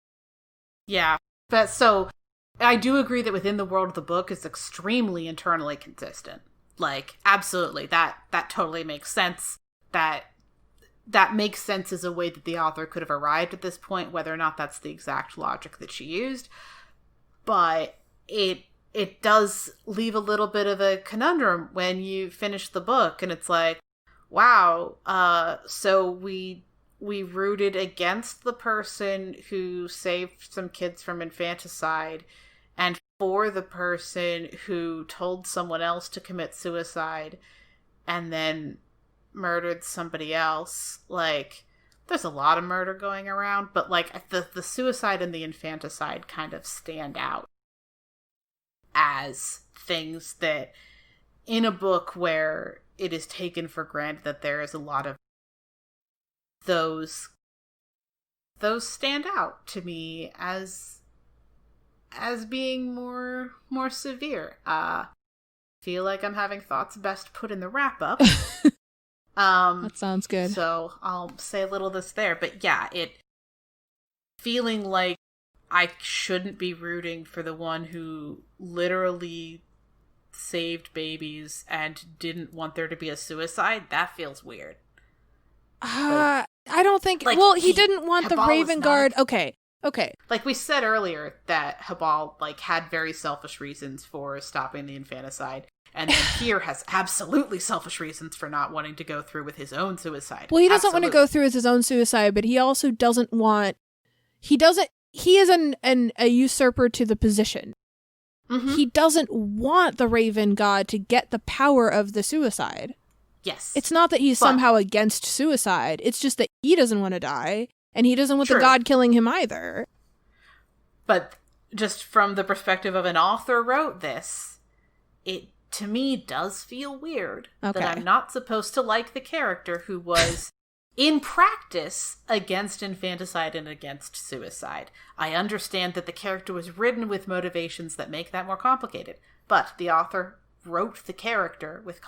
S1: Yeah. But so I do agree that within the world of the book is extremely internally consistent. Like, absolutely. That totally makes sense. That makes sense as a way that the author could have arrived at this point, whether or not that's the exact logic that she used. But it does leave a little bit of a conundrum when you finish the book and it's like, wow, so we rooted against the person who saved some kids from infanticide and for the person who told someone else to commit suicide and then murdered somebody else. Like, there's a lot of murder going around, but like the suicide and the infanticide kind of stand out as things that in a book where it is taken for granted that there is a lot of those stand out to me as being more severe. Feel like I'm having thoughts best put in the wrap up.
S2: That sounds good.
S1: So I'll say a little of this there, but yeah, it feeling like I shouldn't be rooting for the one who literally saved babies and didn't want there to be a suicide. That feels weird.
S2: I don't think...
S1: Like,
S2: well, he didn't want the Raven Guard... Okay.
S1: Like we said earlier, that Habal, like, had very selfish reasons for stopping the infanticide. And then here has absolutely selfish reasons for not wanting to go through with his own suicide.
S2: Well, he doesn't want to go through with his own suicide, but he also doesn't want... He is a usurper to the position. Mm-hmm. He doesn't want the Raven God to get the power of the suicide.
S1: Yes.
S2: It's not that he's somehow against suicide. It's just that he doesn't want to die, and he doesn't want the god killing him either.
S1: But just from the perspective of an author wrote this, it, to me, does feel weird that I'm not supposed to like the character who was, in practice, against infanticide and against suicide. I understand that the character was written with motivations that make that more complicated, but the author wrote the character with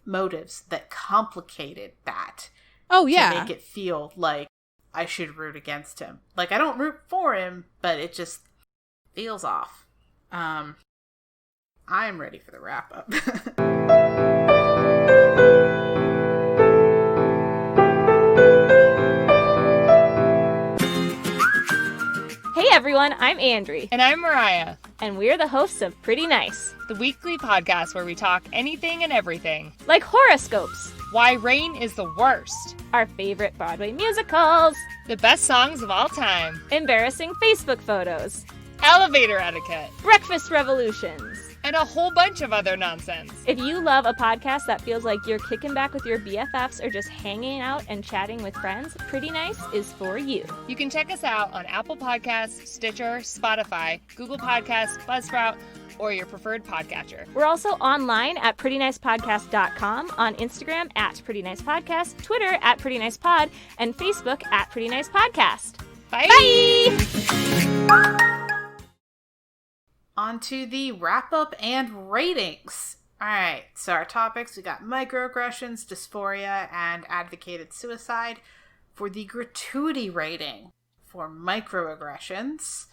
S1: motives that complicated that.
S2: Oh, yeah.
S1: To make it feel like I should root against him. Like, I don't root for him, but it just feels off. I'm ready for the wrap-up.
S4: Hey everyone, I'm Andrie.
S5: And I'm Mariah.
S4: And we're the hosts of Pretty Nice,
S5: the weekly podcast where we talk anything and everything.
S4: Like horoscopes,
S5: why rain is the worst,
S4: our favorite Broadway musicals,
S5: the best songs of all time,
S4: embarrassing Facebook photos,
S5: elevator etiquette,
S4: breakfast revolutions,
S5: and a whole bunch of other nonsense.
S4: If you love a podcast that feels like you're kicking back with your BFFs or just hanging out and chatting with friends, Pretty Nice is for you.
S5: You can check us out on Apple Podcasts, Stitcher, Spotify, Google Podcasts, Buzzsprout, or your preferred podcatcher.
S4: We're also online at prettynicepodcast.com, on Instagram at prettynicepodcast, Twitter at prettynicepod, and Facebook at prettynicepodcast.
S5: Bye!
S4: Bye!
S1: On to the wrap-up and ratings. Alright, so our topics, we got microaggressions, dysphoria, and advocated suicide. For the gratuity rating for microaggressions.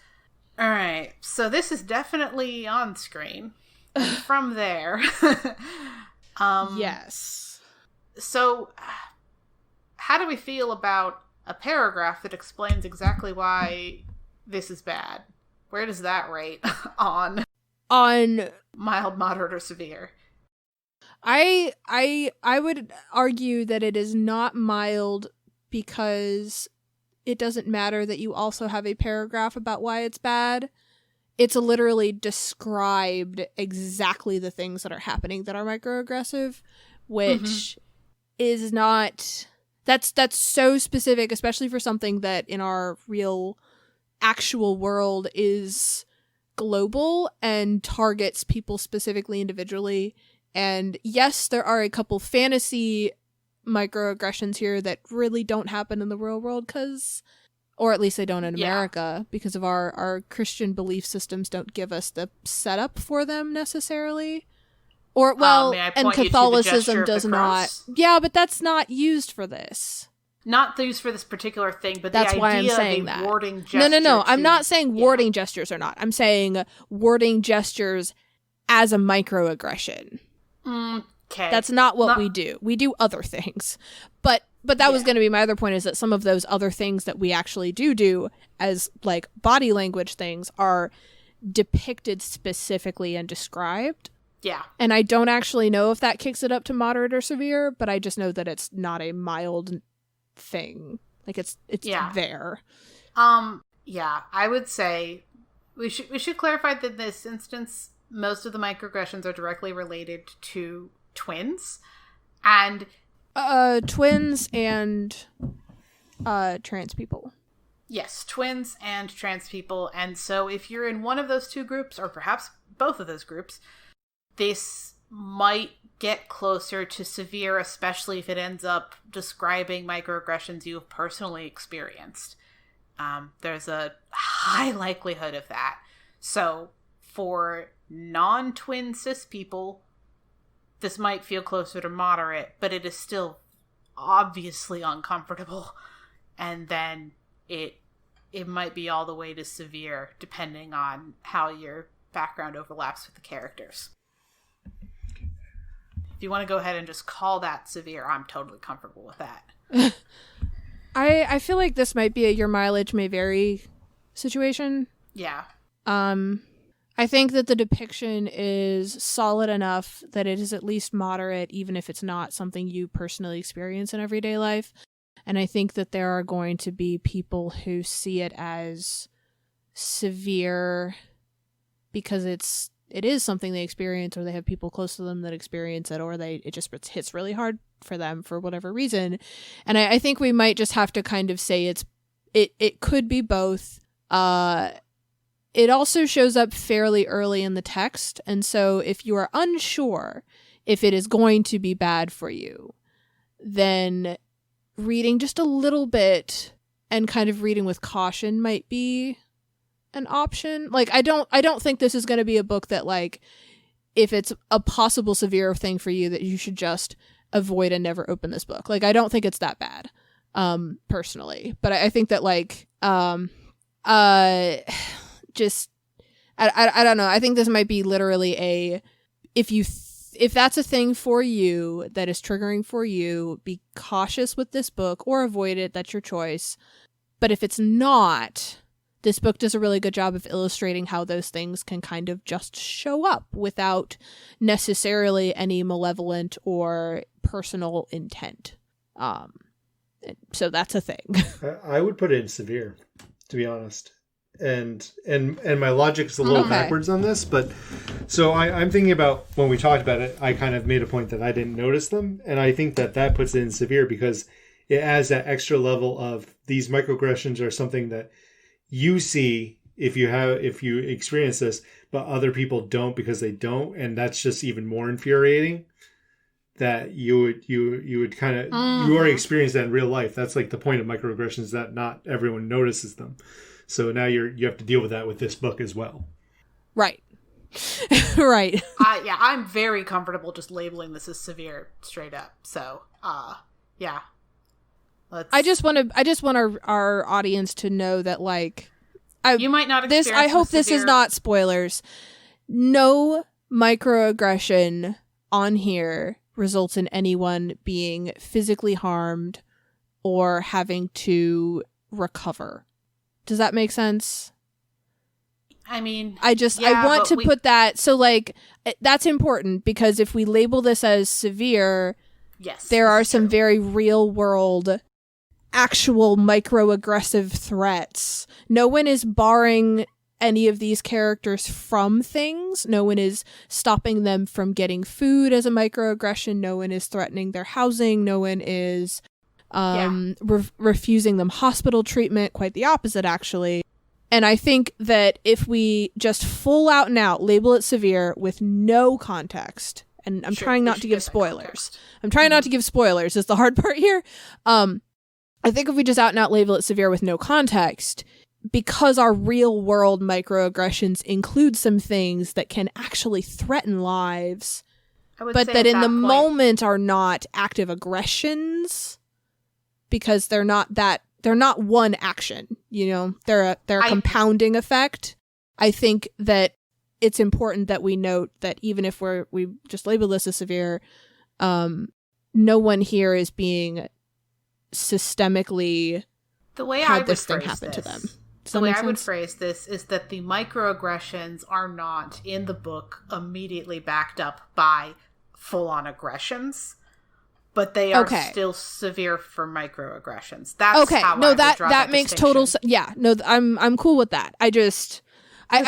S1: Alright, so this is definitely on screen. From there.
S2: Yes.
S1: So, how do we feel about a paragraph that explains exactly why this is bad? Where does that rate on mild, moderate, or severe?
S2: I would argue that it is not mild because it doesn't matter that you also have a paragraph about why it's bad. It's literally described exactly the things that are happening that are microaggressive, which is not... That's so specific, especially for something that in our real actual world is global and targets people specifically individually. And yes, there are a couple fantasy microaggressions here that really don't happen in the real world or at least they don't in America, because of our Christian belief systems don't give us the setup for them necessarily. Or, well, and Catholicism does not. Yeah, but that's not used for this.
S1: Not used for this particular thing, but
S2: that's
S1: the
S2: why
S1: idea
S2: I'm saying
S1: of a
S2: that.
S1: warding gesture.
S2: No. I'm not saying warding gestures are not. I'm saying warding gestures as a microaggression.
S1: Okay.
S2: That's not what we do. We do other things. But that was going to be my other point, is that some of those other things that we actually do as like body language things are depicted specifically and described.
S1: Yeah.
S2: And I don't actually know if that kicks it up to moderate or severe, but I just know that it's not a mild thing. Like it's there.
S1: Yeah, I would say we should clarify that in this instance most of the microaggressions are directly related to twins and
S2: twins and trans people.
S1: Yes, twins and trans people. And so if you're in one of those two groups, or perhaps both of those groups, this might get closer to severe, especially if it ends up describing microaggressions you have personally experienced. There's a high likelihood of that. So for non-twin cis people, this might feel closer to moderate, but it is still obviously uncomfortable. And then it might be all the way to severe, depending on how your background overlaps with the characters. If you want to go ahead and just call that severe, I'm totally comfortable with that.
S2: I feel like this might be a your mileage may vary situation.
S1: Yeah.
S2: I think that the depiction is solid enough that it is at least moderate, even if it's not something you personally experience in everyday life. And I think that there are going to be people who see it as severe because it is something they experience, or they have people close to them that experience it, or it just hits really hard for them for whatever reason. And I think we might just have to kind of say it could be both. It also shows up fairly early in the text, and so if you are unsure if it is going to be bad for you, then reading just a little bit and kind of reading with caution might be an option. Like, I don't think this is going to be a book that, like, if it's a possible severe thing for you, that you should just avoid and never open this book. Like, I don't think it's that bad, personally. But I think that, like, just I don't know. I think this might be literally if that's a thing for you that is triggering for you, be cautious with this book or avoid it. That's your choice. But if it's not, this book does a really good job of illustrating how those things can kind of just show up without necessarily any malevolent or personal intent. So that's a thing.
S3: I would put it in severe, to be honest. And my logic is a little backwards on this, but so I'm thinking about when we talked about it, I kind of made a point that I didn't notice them, and I think that puts it in severe because it adds that extra level of these microaggressions are something that you see if you experience this, but other people don't because they don't, and that's just even more infuriating. That you would kind of you already experienced that in real life. That's like the point of microaggressions, that not everyone notices them. So now you have to deal with that with this book as well.
S2: Right. Right.
S1: I'm very comfortable just labeling this as severe straight up. So, yeah.
S2: I just want our audience to know that, like,
S1: you might not experience
S2: this. I hope this is not spoilers. No microaggression on here results in anyone being physically harmed or having to recover. Does that make sense?
S1: I mean,
S2: I want to put that, so like that's important, because if we label this as severe,
S1: yes,
S2: there are some very real world actual microaggressive threats. No one is barring any of these characters from things. No one is stopping them from getting food as a microaggression. No one is threatening their housing. No one is refusing them hospital treatment. Quite the opposite, actually. And I think that if we just full out and out label it severe with no context, and I'm trying not to give spoilers. I'm trying not to give spoilers is the hard part here. I think if we just out and out label it severe with no context, because our real world microaggressions include some things that can actually threaten lives, but that in the moment are not active aggressions, because they're not one action, you know, they're a compounding effect. I think that it's important that we note that even if we just label this as severe, no one here is being systemically
S1: the way
S2: had this thing happen to them.
S1: The way I would phrase this is that the microaggressions are not in the book immediately backed up by full-on aggressions, but they are still severe for microaggressions. That's how I would draw that
S2: makes total sense. Yeah, no, I'm cool with that. I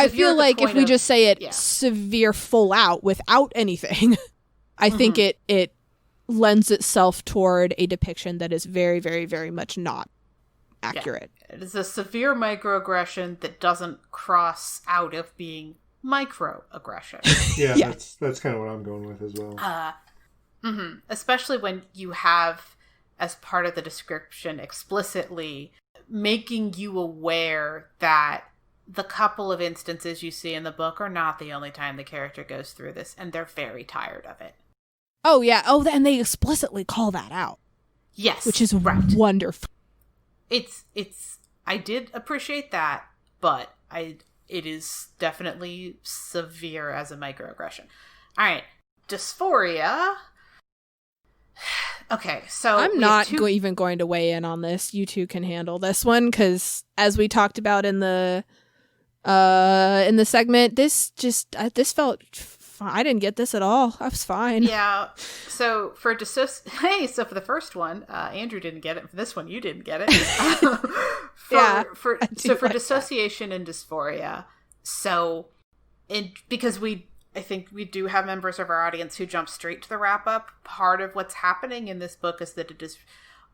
S2: feel like if we just say it severe full out without anything, I think it lends itself toward a depiction that is very, very, very much not accurate.
S1: Yeah. It is a severe microaggression that doesn't cross out of being microaggression.
S3: Yeah. That's kind of what I'm going with as well.
S1: Especially when you have, as part of the description, explicitly making you aware that the couple of instances you see in the book are not the only time the character goes through this, and they're very tired of it.
S2: Oh, yeah. Oh, and they explicitly call that out.
S1: Yes.
S2: Which is wonderful.
S1: I did appreciate that, but it is definitely severe as a microaggression. All right. Dysphoria. Okay, so
S2: I'm not even going to weigh in on this. You two can handle this one, because as we talked about in the segment, this felt fine. I didn't get this at all. I was fine.
S1: Yeah. So for the first one, Andrew didn't get it. For this one, you didn't get it. For Dissociation and Dysphoria. Because I think we do have members of our audience who jump straight to the wrap-up. Part of what's happening in this book is that it is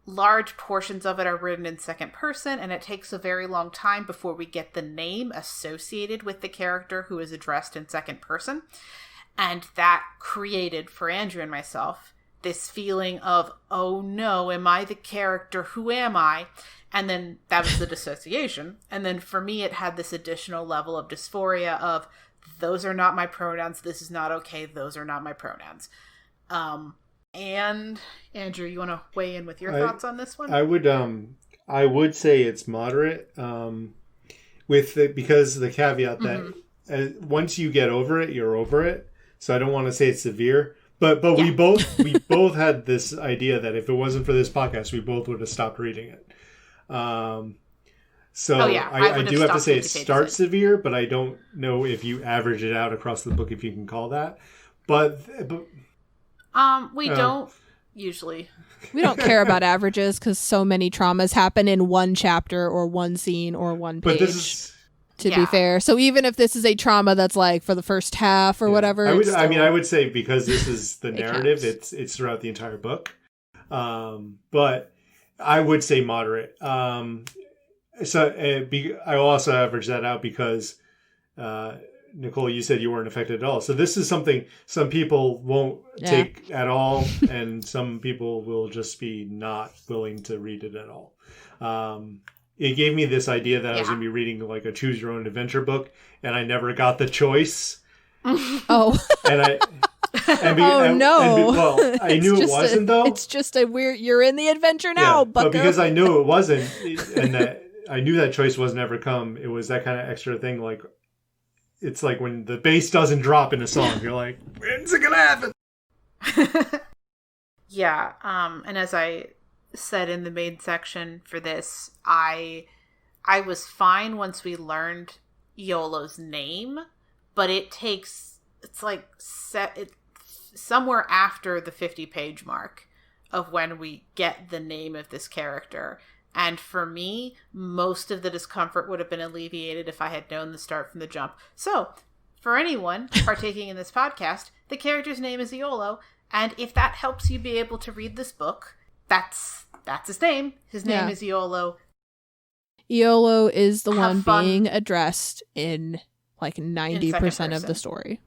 S1: large portions of it are written in second person, and it takes a very long time before we get the name associated with the character who is addressed in second person. And that created, for Andrew and myself, this feeling of, oh no, am I the character? Who am I? And then that was the dissociation. And then for me, it had this additional level of dysphoria of, those are not my pronouns. This is not okay. Those are not my pronouns. And Andrew, you want to weigh in with your thoughts on this one?
S3: I would say it's moderate. Because the caveat that once you get over it, you're over it. So I don't want to say it's severe. But we both had this idea that if it wasn't for this podcast, we both would have stopped reading it. I do have to say it starts severe, but I don't know if you average it out across the book, if you can call that. But
S1: we don't usually.
S2: We don't care about averages because so many traumas happen in one chapter or one scene or one page. But this is, to be fair, so even if this is a trauma that's like for the first half or whatever,
S3: I would say because this is the narrative, it's throughout the entire book. But I would say moderate. So I also average that out because Nicole, you said you weren't affected at all. So this is something some people won't take at all, and some people will just be not willing to read it at all. It gave me this idea that I was going to be reading like a choose your own adventure book, and I never got the choice.
S2: Oh.
S3: And
S2: no.
S3: I knew it wasn't though.
S2: It's just a weird, you're in the adventure now, bucko.
S3: But because I knew it wasn't, and that I knew that choice was never come, it was that kind of extra thing. Like, it's like when the bass doesn't drop in a song, you're like, when's it gonna happen?
S1: Yeah, and as I said in the main section for this, I was fine once we learned Eolo's name, but it's like somewhere after the 50-page mark of when we get the name of this character. And for me, most of the discomfort would have been alleviated if I had known the start from the jump. So, for anyone partaking in this podcast, the character's name is Eolo, and if that helps you be able to read this book, that's his name. His name is Eolo.
S2: Eolo is the one being addressed in like 90% of the story.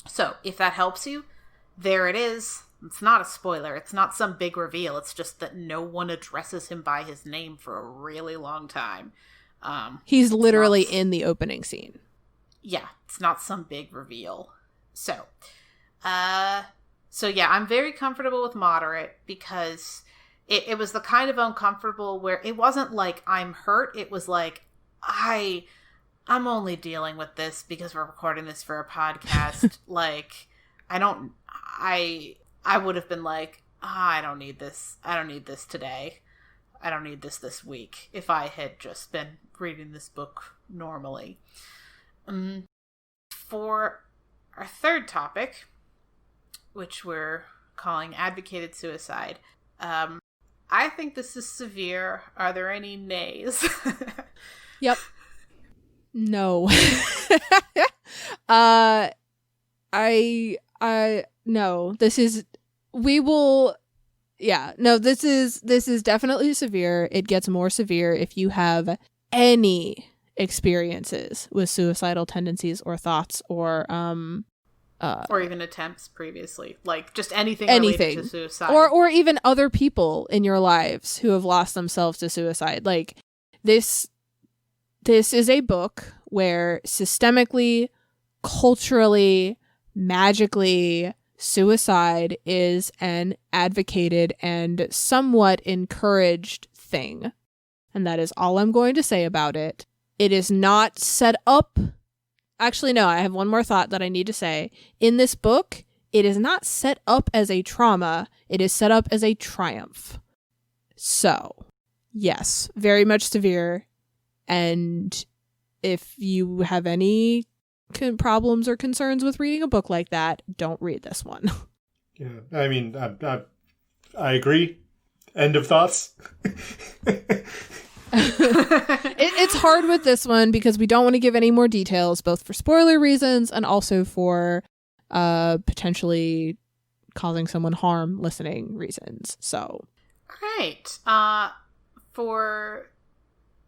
S1: So, if that helps you, there it is. It's not a spoiler. It's not some big reveal. It's just that no one addresses him by his name for a really long time.
S2: He's literally in the opening scene.
S1: Yeah, it's not some big reveal. So yeah, I'm very comfortable with moderate because it was the kind of uncomfortable where it wasn't like I'm hurt. It was like I'm only dealing with this because we're recording this for a podcast. Like, I would have been like, I don't need this. I don't need this today. I don't need this week if I had just been reading this book normally. For our third topic, which we're calling advocated suicide, I think this is severe. Are there any nays?
S2: Yep. No. No, this is definitely severe. It gets more severe if you have any experiences with suicidal tendencies or thoughts or
S1: even attempts previously, like just anything related to suicide,
S2: or even other people in your lives who have lost themselves to suicide. Like, this is a book where systemically, culturally, magically, suicide is an advocated and somewhat encouraged thing. And that is all I'm going to say about it. It is not set up. Actually, no, I have one more thought that I need to say. In this book, it is not set up as a trauma. It is set up as a triumph. So, yes, very much severe. And if you have any problems or concerns with reading a book like that, don't read this one.
S3: Yeah, I mean, I agree. End of thoughts.
S2: It's hard with this one because we don't want to give any more details, both for spoiler reasons and also for potentially causing someone harm listening reasons. So,
S1: right. For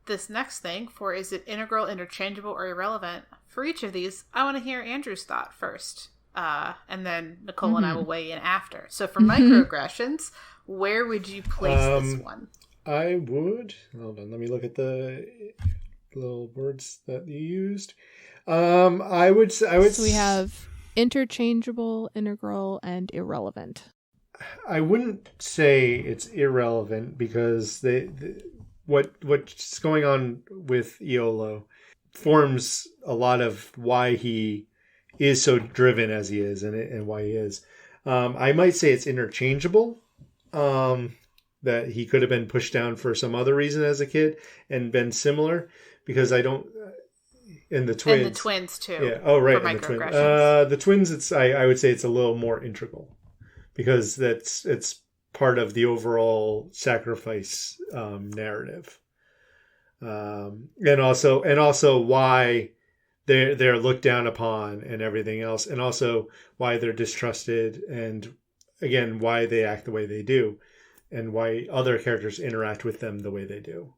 S1: this next thing, is it integral, interchangeable, or irrelevant? For each of these, I want to hear Andrew's thought first, and then Nicole and I will weigh in after. So for microaggressions, where would you place this one?
S3: I would... Hold on, let me look at the little words that you used. I would. So
S2: we have interchangeable, integral, and irrelevant.
S3: I wouldn't say it's irrelevant because what's going on with Eolo forms a lot of why he is so driven as he is and why he is. I might say it's interchangeable, that he could have been pushed down for some other reason as a kid and been similar, because I don't... And the twins.
S1: And the twins, too.
S3: Yeah. Oh, right.
S1: For
S3: and
S1: microaggressions.
S3: The twins, I would say it's a little more integral because it's part of the overall sacrifice narrative. And also why they're looked down upon and everything else, and also why they're distrusted, and again why they act the way they do, and why other characters interact with them the way they do.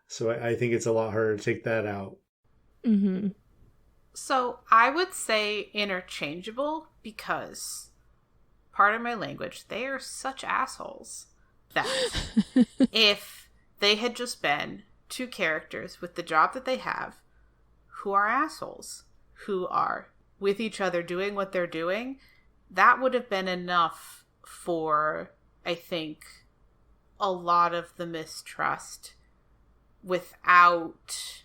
S3: So I think it's a lot harder to take that out.
S2: Mm-hmm.
S1: So I would say interchangeable because, pardon my language, they are such assholes that if they had just been two characters with the job that they have who are assholes, who are with each other doing what they're doing, that would have been enough for, I think, a lot of the mistrust without...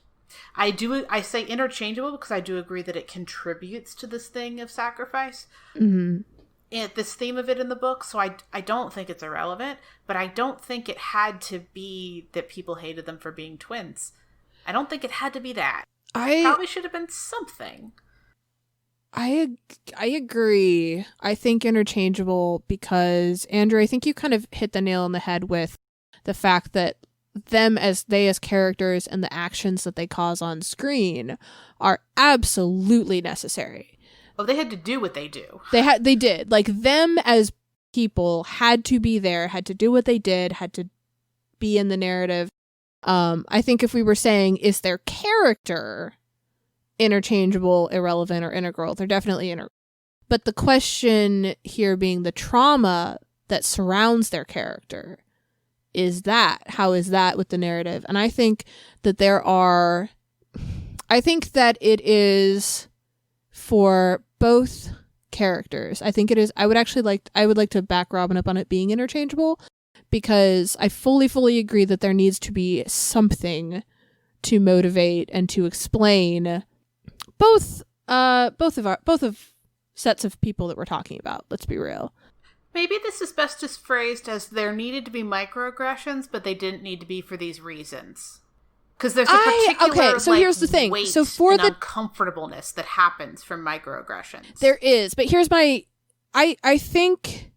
S1: I say interchangeable because I do agree that it contributes to this thing of sacrifice.
S2: Mm-hmm.
S1: And this theme of it in the book, so I don't think it's irrelevant, but I don't think it had to be that people hated them for being twins. I don't think it had to be that. It probably should have been something.
S2: I agree. I think interchangeable because, Andrew, I think you kind of hit the nail on the head with the fact that them as characters and the actions that they cause on screen are absolutely necessary.
S1: Oh, they had to do what they do.
S2: They did. Like, them as people had to be there, had to do what they did, had to be in the narrative. I think if we were saying, is their character interchangeable, irrelevant, or integral, they're definitely integral. But the question here being the trauma that surrounds their character, how is that with the narrative? And I think that it is for both characters. I think it is. I would like to back Robin up on it being interchangeable because I fully agree that there needs to be something to motivate and to explain both of sets of people that we're talking about. Let's be real.
S1: Maybe this is best just phrased as there needed to be microaggressions, but they didn't need to be for these reasons. Because there's a particular
S2: here's the thing.
S1: Weight
S2: so for
S1: and
S2: the
S1: uncomfortableness that happens from microaggressions.
S2: There is, but here's my I think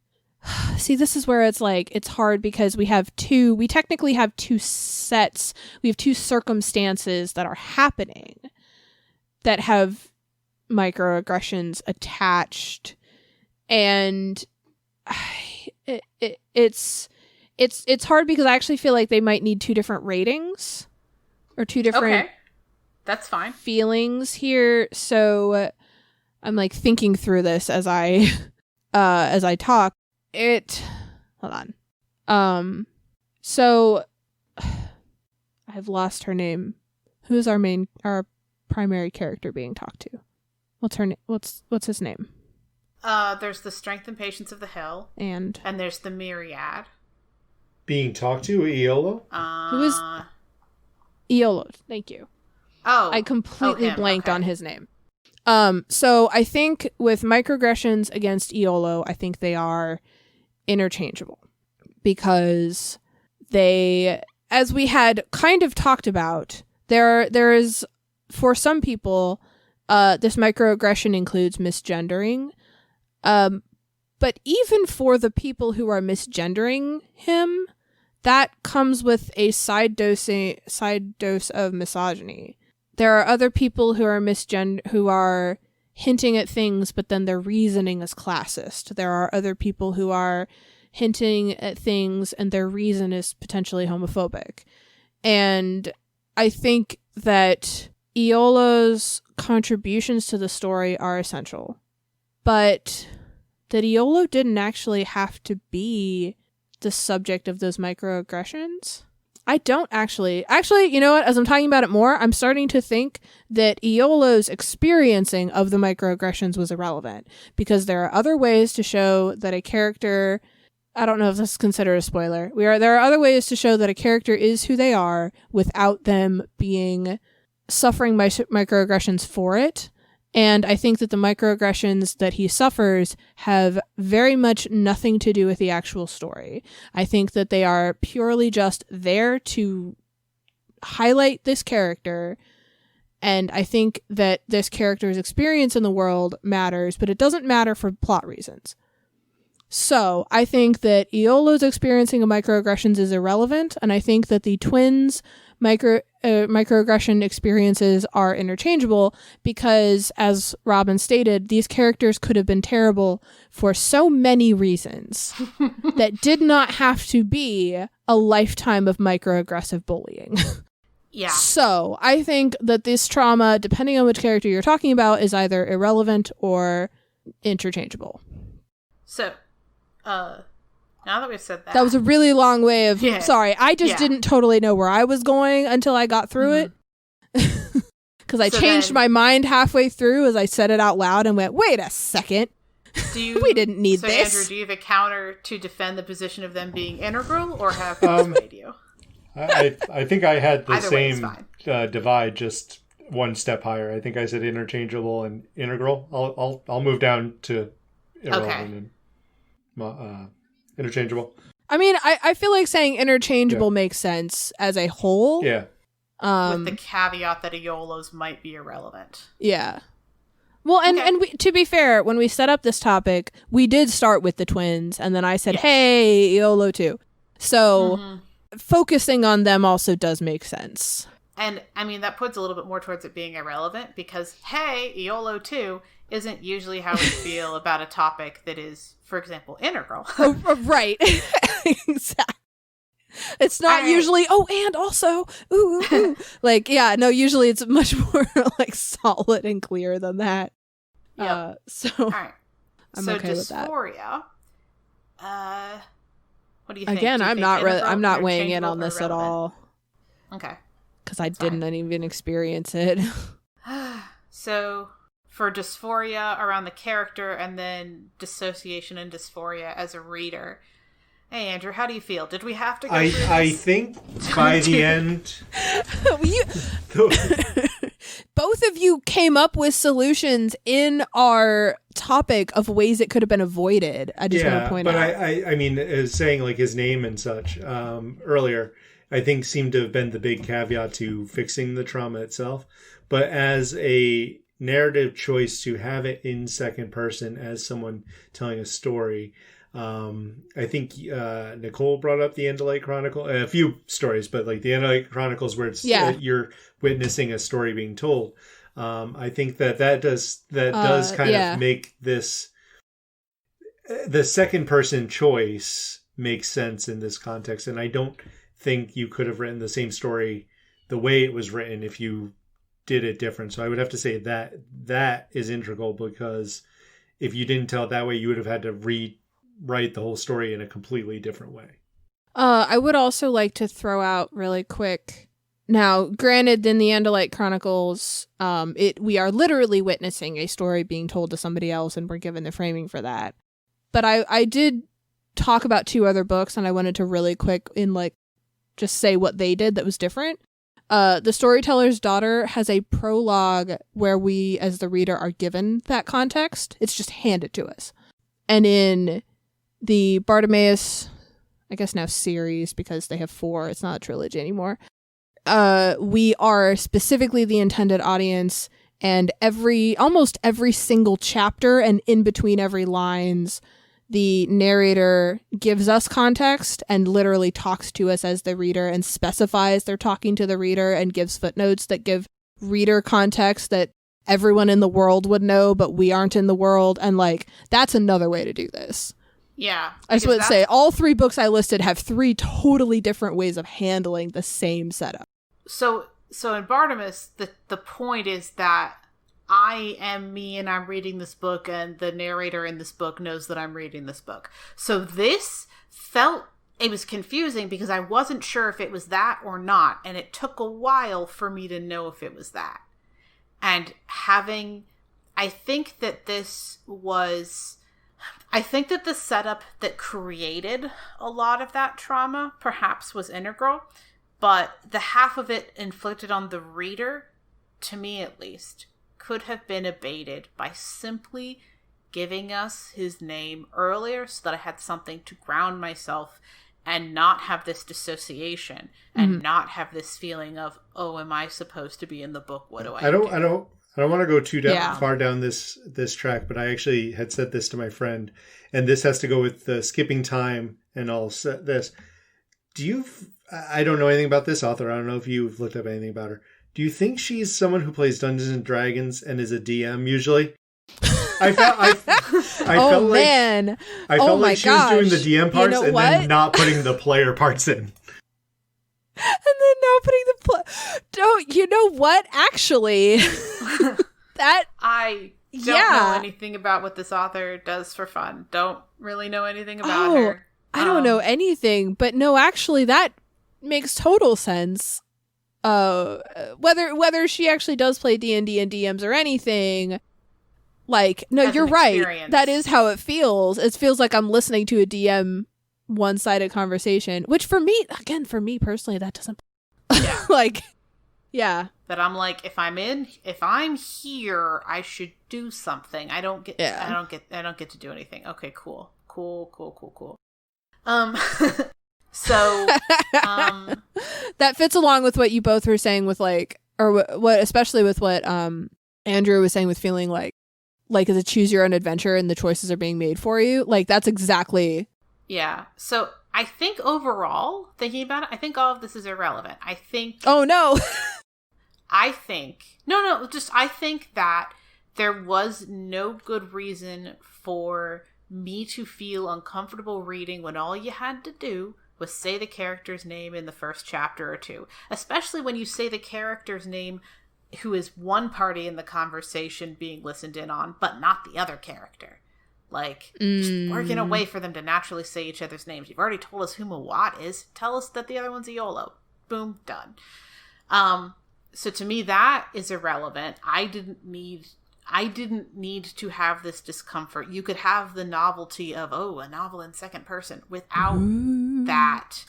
S2: see, this is where it's like it's hard because we technically have two sets. We have two circumstances that are happening that have microaggressions attached, and it's hard because I actually feel like they might need two different ratings or two different
S1: that's fine
S2: feelings here. So I'm like thinking through this as I talk. Hold on. So I've lost her name. Who's our primary character being talked to? What's his name?
S1: There's the Strength and Patience of the Hill.
S2: And
S1: there's the Myriad.
S3: Being talked to, Eolo?
S2: Who is Eolo? Thank you.
S1: Oh.
S2: I completely blanked on his name. So I think with microaggressions against Eolo, I think they are interchangeable because they, as we had kind of talked about, there is, for some people, this microaggression includes misgendering. But even for the people who are misgendering him, that comes with a side dose of misogyny. There are other people who are who are hinting at things, but then their reasoning is classist. There are other people who are hinting at things and their reason is potentially homophobic. And I think that Eolo's contributions to the story are essential. But that Eolo didn't actually have to be the subject of those microaggressions. I don't actually, you know what, as I'm talking about it more, I'm starting to think that Eolo's experiencing of the microaggressions was irrelevant because there are other ways to show that a character, I don't know if this is considered a spoiler, there are other ways to show that a character is who they are without them suffering microaggressions for it. And I think that the microaggressions that he suffers have very much nothing to do with the actual story. I think that they are purely just there to highlight this character. And I think that this character's experience in the world matters, but it doesn't matter for plot reasons. So I think that Eolo's experiencing of microaggressions is irrelevant. And I think that the twins' microaggression experiences are interchangeable because, as Robin stated, these characters could have been terrible for so many reasons that did not have to be a lifetime of microaggressive bullying.
S1: Yeah.
S2: So I think that this trauma, depending on which character you're talking about, is either irrelevant or interchangeable.
S1: So, now that we've said that.
S2: That was a really long way of...
S1: Yeah.
S2: Sorry, I just didn't totally know where I was going until I got through it. Because I changed my mind halfway through as I said it out loud and went, wait a second. We didn't need this.
S1: So, Andrew, do you have a counter to defend the position of them being integral, or have they persuade you?
S3: I think I had the
S1: Either way is
S3: same
S1: fine.
S3: divide, just one step higher. I think I said interchangeable and integral. I'll move down to irrelevant and interchangeable.
S2: I mean, I feel like saying interchangeable makes sense as a whole.
S3: Yeah.
S1: With the caveat that Eolos might be irrelevant.
S2: Yeah. Well, and we, to be fair, when we set up this topic, we did start with the twins, and then I said, hey, Eolo too. So focusing on them also does make sense.
S1: And, I mean, that puts a little bit more towards it being irrelevant, because, hey, Eolo too isn't usually how we feel about a topic that is, for example, integral.
S2: Right. Exactly. It's not usually, and also, ooh. Like, yeah, no, usually it's much more, like, solid and clear than that.
S1: Yeah.
S2: All
S1: right.
S2: I'm okay with that.
S1: Dysphoria, what do you think?
S2: Again,
S1: Do you
S2: I'm
S1: think
S2: not weighing in on this at all.
S1: Okay.
S2: Because I didn't even experience it.
S1: So, for dysphoria around the character, and then dissociation and dysphoria as a reader. Hey, Andrew, how do you feel? Did we have to go through this?
S3: I think by the end...
S2: Both of you came up with solutions in our topic of ways it could have been avoided. I just want to point out.
S3: But I mean, as saying like his name and such earlier, I think seemed to have been the big caveat to fixing the trauma itself. But as a narrative choice to have it in second person as someone telling a story... I think Nicole brought up the End-of-Light Chronicle, a few stories, but like the End-of-Light Chronicles where it's you're witnessing a story being told. I think that does kind of make this the second person choice makes sense in this context, and I don't think you could have written the same story the way it was written if you did it different. So I would have to say that is integral, because if you didn't tell it that way, you would have had to write the whole story in a completely different way.
S2: I would also like to throw out really quick. Now, granted, in the End-of-Light Chronicles, we are literally witnessing a story being told to somebody else, and we're given the framing for that. But I did talk about two other books, and I wanted to really quick just say what they did that was different. The Storyteller's Daughter has a prologue where we, as the reader, are given that context. It's just handed to us. And in the Bartimaeus, I guess now series, because they have 4, it's not a trilogy anymore. We are specifically the intended audience, and almost every single chapter and in between every lines, the narrator gives us context and literally talks to us as the reader and specifies they're talking to the reader and gives footnotes that give reader context that everyone in the world would know, but we aren't in the world. And that's another way to do this.
S1: Yeah.
S2: I just want to say all 3 books I listed have 3 totally different ways of handling the same setup.
S1: So in Bartimaeus, the point is that I am me and I'm reading this book, and the narrator in this book knows that I'm reading this book. So this it was confusing because I wasn't sure if it was that or not, and it took a while for me to know if it was that. And I think that the setup that created a lot of that trauma perhaps was integral, but the half of it inflicted on the reader, to me at least, could have been abated by simply giving us his name earlier so that I had something to ground myself and not have this dissociation and not have this feeling of, oh, am I supposed to be in the book? What do I do?
S3: I don't want to go too far down this track, but I actually had said this to my friend, and this has to go with the skipping time and all this. I don't know anything about this author. I don't know if you've looked up anything about her. Do you think she's someone who plays Dungeons and Dragons and is a DM usually? I felt like she was doing the DM parts then not putting the player parts in.
S2: And then not putting you know what? Actually, that
S1: I don't know anything about what this author does for fun. Don't really know anything about her.
S2: I don't know anything, but no, actually, that makes total sense. Whether she actually does play D&D and DMs or anything, like, no, you're right. That is how it feels. It feels like I'm listening to a DM one-sided conversation, which for me personally, that doesn't.
S1: Yeah.
S2: Like, yeah.
S1: That I'm like, if I'm here, I should do something. I don't get to do anything. Okay, cool. So,
S2: that fits along with what you both were saying with like, or what, especially with what Andrew was saying with feeling like it's a choose your own adventure and the choices are being made for you. Like, that's exactly.
S1: Yeah. So I think overall, thinking about it, I think all of this is irrelevant. I think.
S2: Oh no.
S1: I think that there was no good reason for me to feel uncomfortable reading when all you had to do was say the character's name in the first chapter or two. Especially when you say the character's name who is one party in the conversation being listened in on, but not the other character. Like, just working a way for them to naturally say each other's names. You've already told us who Mawat is. Tell us that the other one's Eolo. Boom, done. So to me, that is irrelevant. I didn't need to have this discomfort. You could have the novelty of, a novel in second person without that.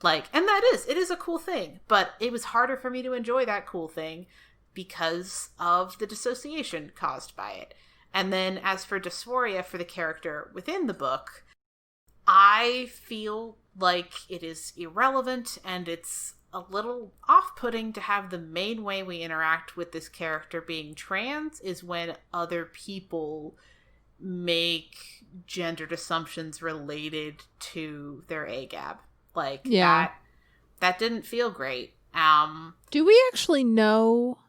S1: Like, and it is a cool thing, but it was harder for me to enjoy that cool thing because of the dissociation caused by it. And then as for dysphoria for the character within the book, I feel like it is irrelevant and it's a little off-putting to have the main way we interact with this character being trans is when other people make gendered assumptions related to their AGAB. Like, that didn't feel great.
S2: Do we actually know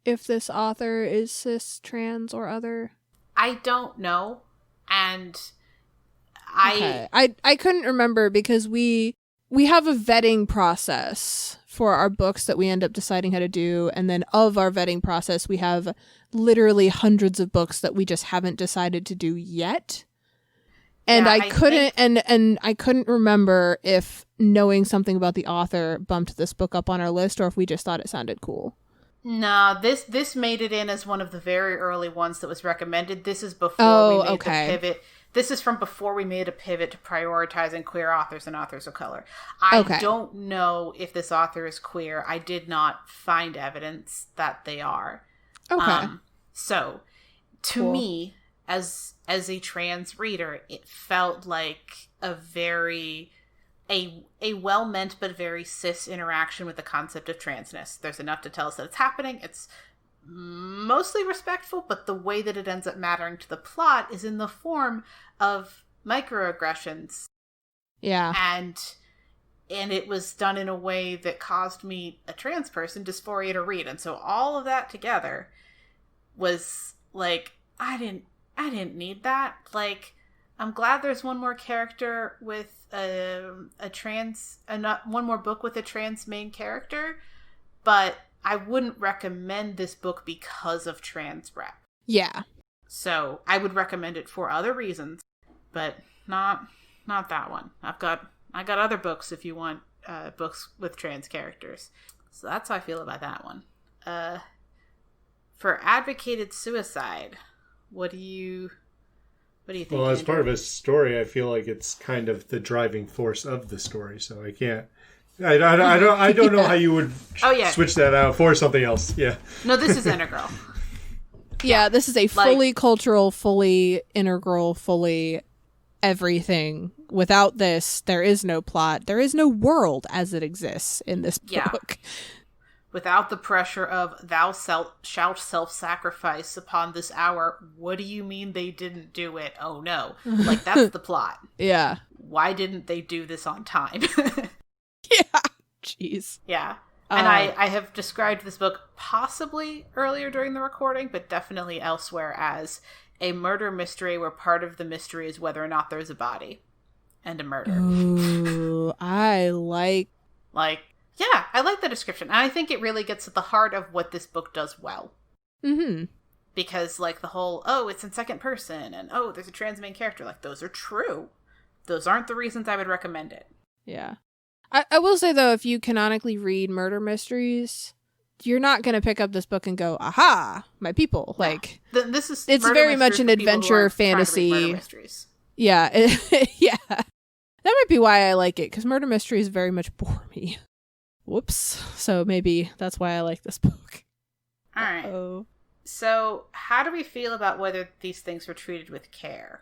S2: if this author is cis, trans, or other?
S1: I don't know. And
S2: I couldn't remember because we have a vetting process for our books that we end up deciding how to do. And then of our vetting process, we have literally hundreds of books that we just haven't decided to do yet. And I couldn't remember if knowing something about the author bumped this book up on our list or if we just thought it sounded cool.
S1: No, this made it in as one of the very early ones that was recommended. This is before we made the pivot. This is from before we made a pivot to prioritizing queer authors and authors of color. I don't know if this author is queer. I did not find evidence that they are.
S2: Okay.
S1: So, to me, as a trans reader, it felt like a well-meant but very cis interaction with the concept of transness. There's enough to tell us that it's happening. It's mostly respectful, but the way that it ends up mattering to the plot is in the form of microaggressions.
S2: Yeah.
S1: And it was done in a way that caused me, a trans person, dysphoria to read. And so all of that together was like, I didn't need that. Like, I'm glad there's one more character with one more book with a trans main character, but I wouldn't recommend this book because of trans rep.
S2: Yeah. So
S1: I would recommend it for other reasons, but not that one. I got other books if you want books with trans characters. So that's how I feel about that one. For advocated suicide, what do you think?
S3: Well, as part of a story, I feel like it's kind of the driving force of the story, so I can't. I don't know how you would switch that out for something else. Yeah.
S1: No, this is integral.
S2: Yeah, this is a fully cultural, fully integral, fully everything. Without this, there is no plot. There is no world as it exists in this book.
S1: Without the pressure of thou shalt self-sacrifice upon this hour. What do you mean they didn't do it? Oh no. Like, that's the plot.
S2: Yeah.
S1: Why didn't they do this on time?
S2: Yeah. Jeez.
S1: Yeah. And I have described this book possibly earlier during the recording, but definitely elsewhere as a murder mystery where part of the mystery is whether or not there's a body and a murder.
S2: Ooh, I like...
S1: Like, yeah. I like the description. And I think it really gets at the heart of what this book does well.
S2: Mm-hmm.
S1: Because, like, the whole, oh, it's in second person, and oh, there's a trans main character. Like, those are true. Those aren't the reasons I would recommend it.
S2: Yeah. I will say, though, if you canonically read murder mysteries, you're not going to pick up this book and go, aha, my people.
S1: Yeah.
S2: Like,
S1: this is
S2: it's very much an adventure fantasy. Yeah. Yeah. That might be why I like it, because murder mysteries very much bore me. Whoops. So maybe that's why I like this book.
S1: All right.
S2: Uh-oh.
S1: So, how do we feel about whether these things were treated with care?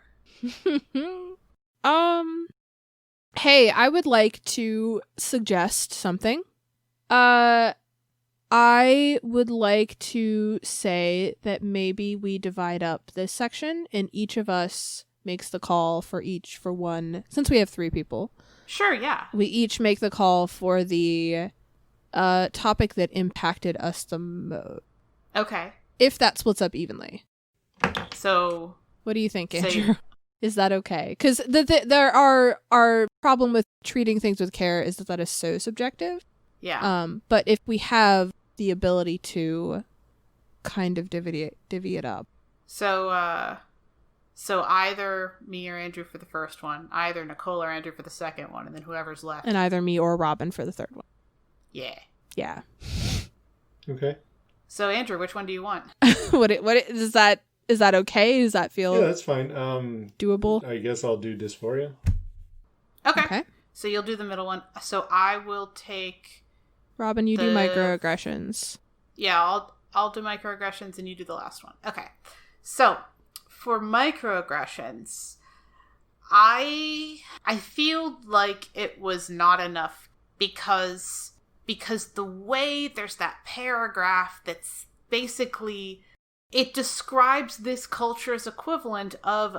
S2: Hey, I would like to suggest something. I would like to say that maybe we divide up this section and each of us makes the call for one, since we have 3 people.
S1: Sure, yeah.
S2: We each make the call for the topic that impacted us the most.
S1: Okay.
S2: If that splits up evenly.
S1: So,
S2: what do you think, Andrew? Is that okay? Because our problem with treating things with care is that is so subjective.
S1: Yeah.
S2: But if we have the ability to kind of divvy it up.
S1: So either me or Andrew for the first one, either Nicole or Andrew for the second one, and then whoever's left.
S2: And either me or Robin for the third one.
S1: Yeah.
S2: Yeah.
S3: Okay.
S1: So Andrew, which one do you want?
S2: What is that? Is that okay? Does that feel
S3: Yeah, that's fine.
S2: Doable?
S3: I guess I'll do dysphoria.
S1: Okay. So you'll do the middle one. So I will take
S2: Robin, you do microaggressions.
S1: Yeah, I'll do microaggressions and you do the last one. Okay. So for microaggressions, I feel like it was not enough because the way there's that paragraph that's basically, it describes this culture's equivalent of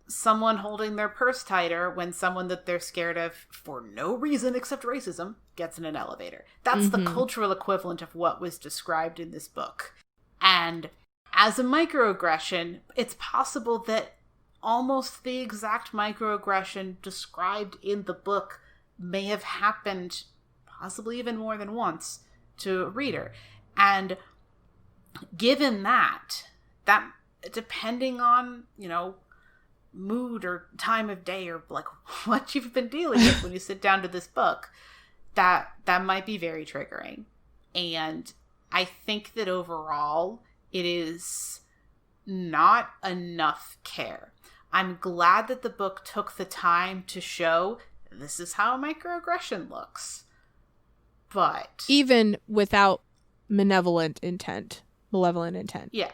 S1: someone holding their purse tighter when someone that they're scared of for no reason except racism gets in an elevator. That's the cultural equivalent of what was described in this book. And as a microaggression, it's possible that almost the exact microaggression described in the book may have happened possibly even more than once to a reader. And given that depending on, mood or time of day or like what you've been dealing with when you sit down to this book, that might be very triggering. And I think that overall it is not enough care. I'm glad that the book took the time to show this is how microaggression looks. But
S2: even without malevolent intent.
S1: Yeah.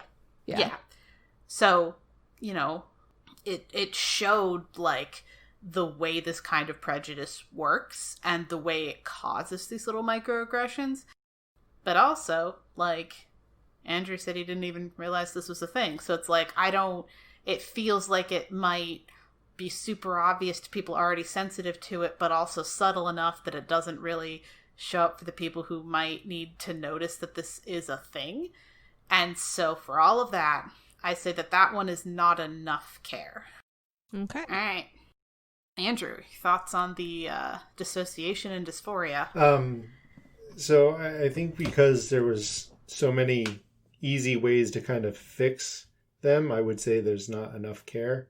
S1: So, it showed like the way this kind of prejudice works and the way it causes these little microaggressions. But also, like, Andrew said he didn't even realize this was a thing. So it's like, it feels like it might be super obvious to people already sensitive to it, but also subtle enough that it doesn't really show up for the people who might need to notice that this is a thing. And so for all of that, I say that one is not enough care.
S2: Okay.
S1: All right. Andrew, thoughts on the dissociation and dysphoria?
S3: So I think because there was so many easy ways to kind of fix them, I would say there's not enough care.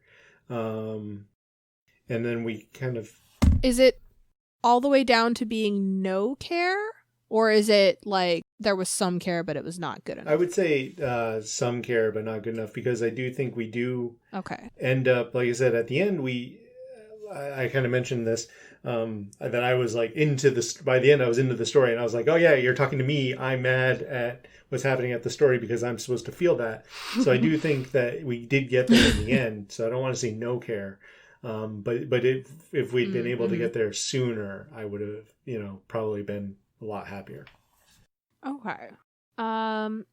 S3: And then we kind of...
S2: Is it all the way down to being no care? Or is it like there was some care, but it was not good enough?
S3: I would say some care, but not good enough, because I do think we do end up, like I said, at the end, I kind of mentioned this, that I was like by the end I was into the story and I was like, oh yeah, you're talking to me. I'm mad at what's happening at the story because I'm supposed to feel that. So I do think that we did get there in the end. So I don't want to say no care. But if we'd been able to get there sooner, I would have, probably been a lot happier.
S2: Okay. And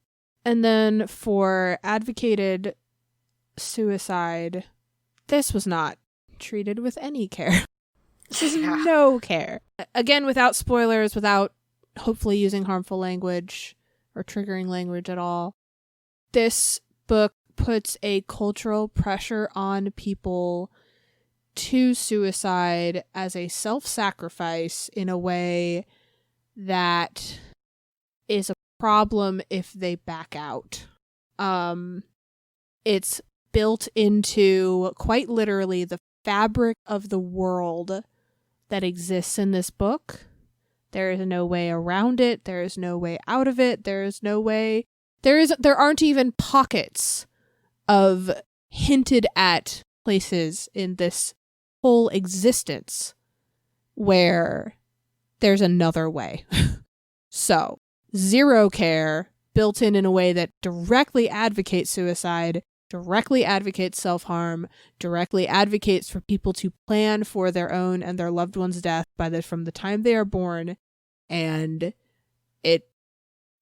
S2: then for advocated suicide, this was not treated with any care. This is no care. Again, without spoilers, without hopefully using harmful language or triggering language at all. This book puts a cultural pressure on people to suicide as a self-sacrifice in a way that is a problem if they back out. It's built into, quite literally, the fabric of the world that exists in this book. There is no way around it. There is no way out of it. There is no way. There aren't even pockets of hinted at places in this whole existence where there's another way. So, zero care, built in a way that directly advocates suicide, directly advocates self-harm, directly advocates for people to plan for their own and their loved one's death from the time they are born. And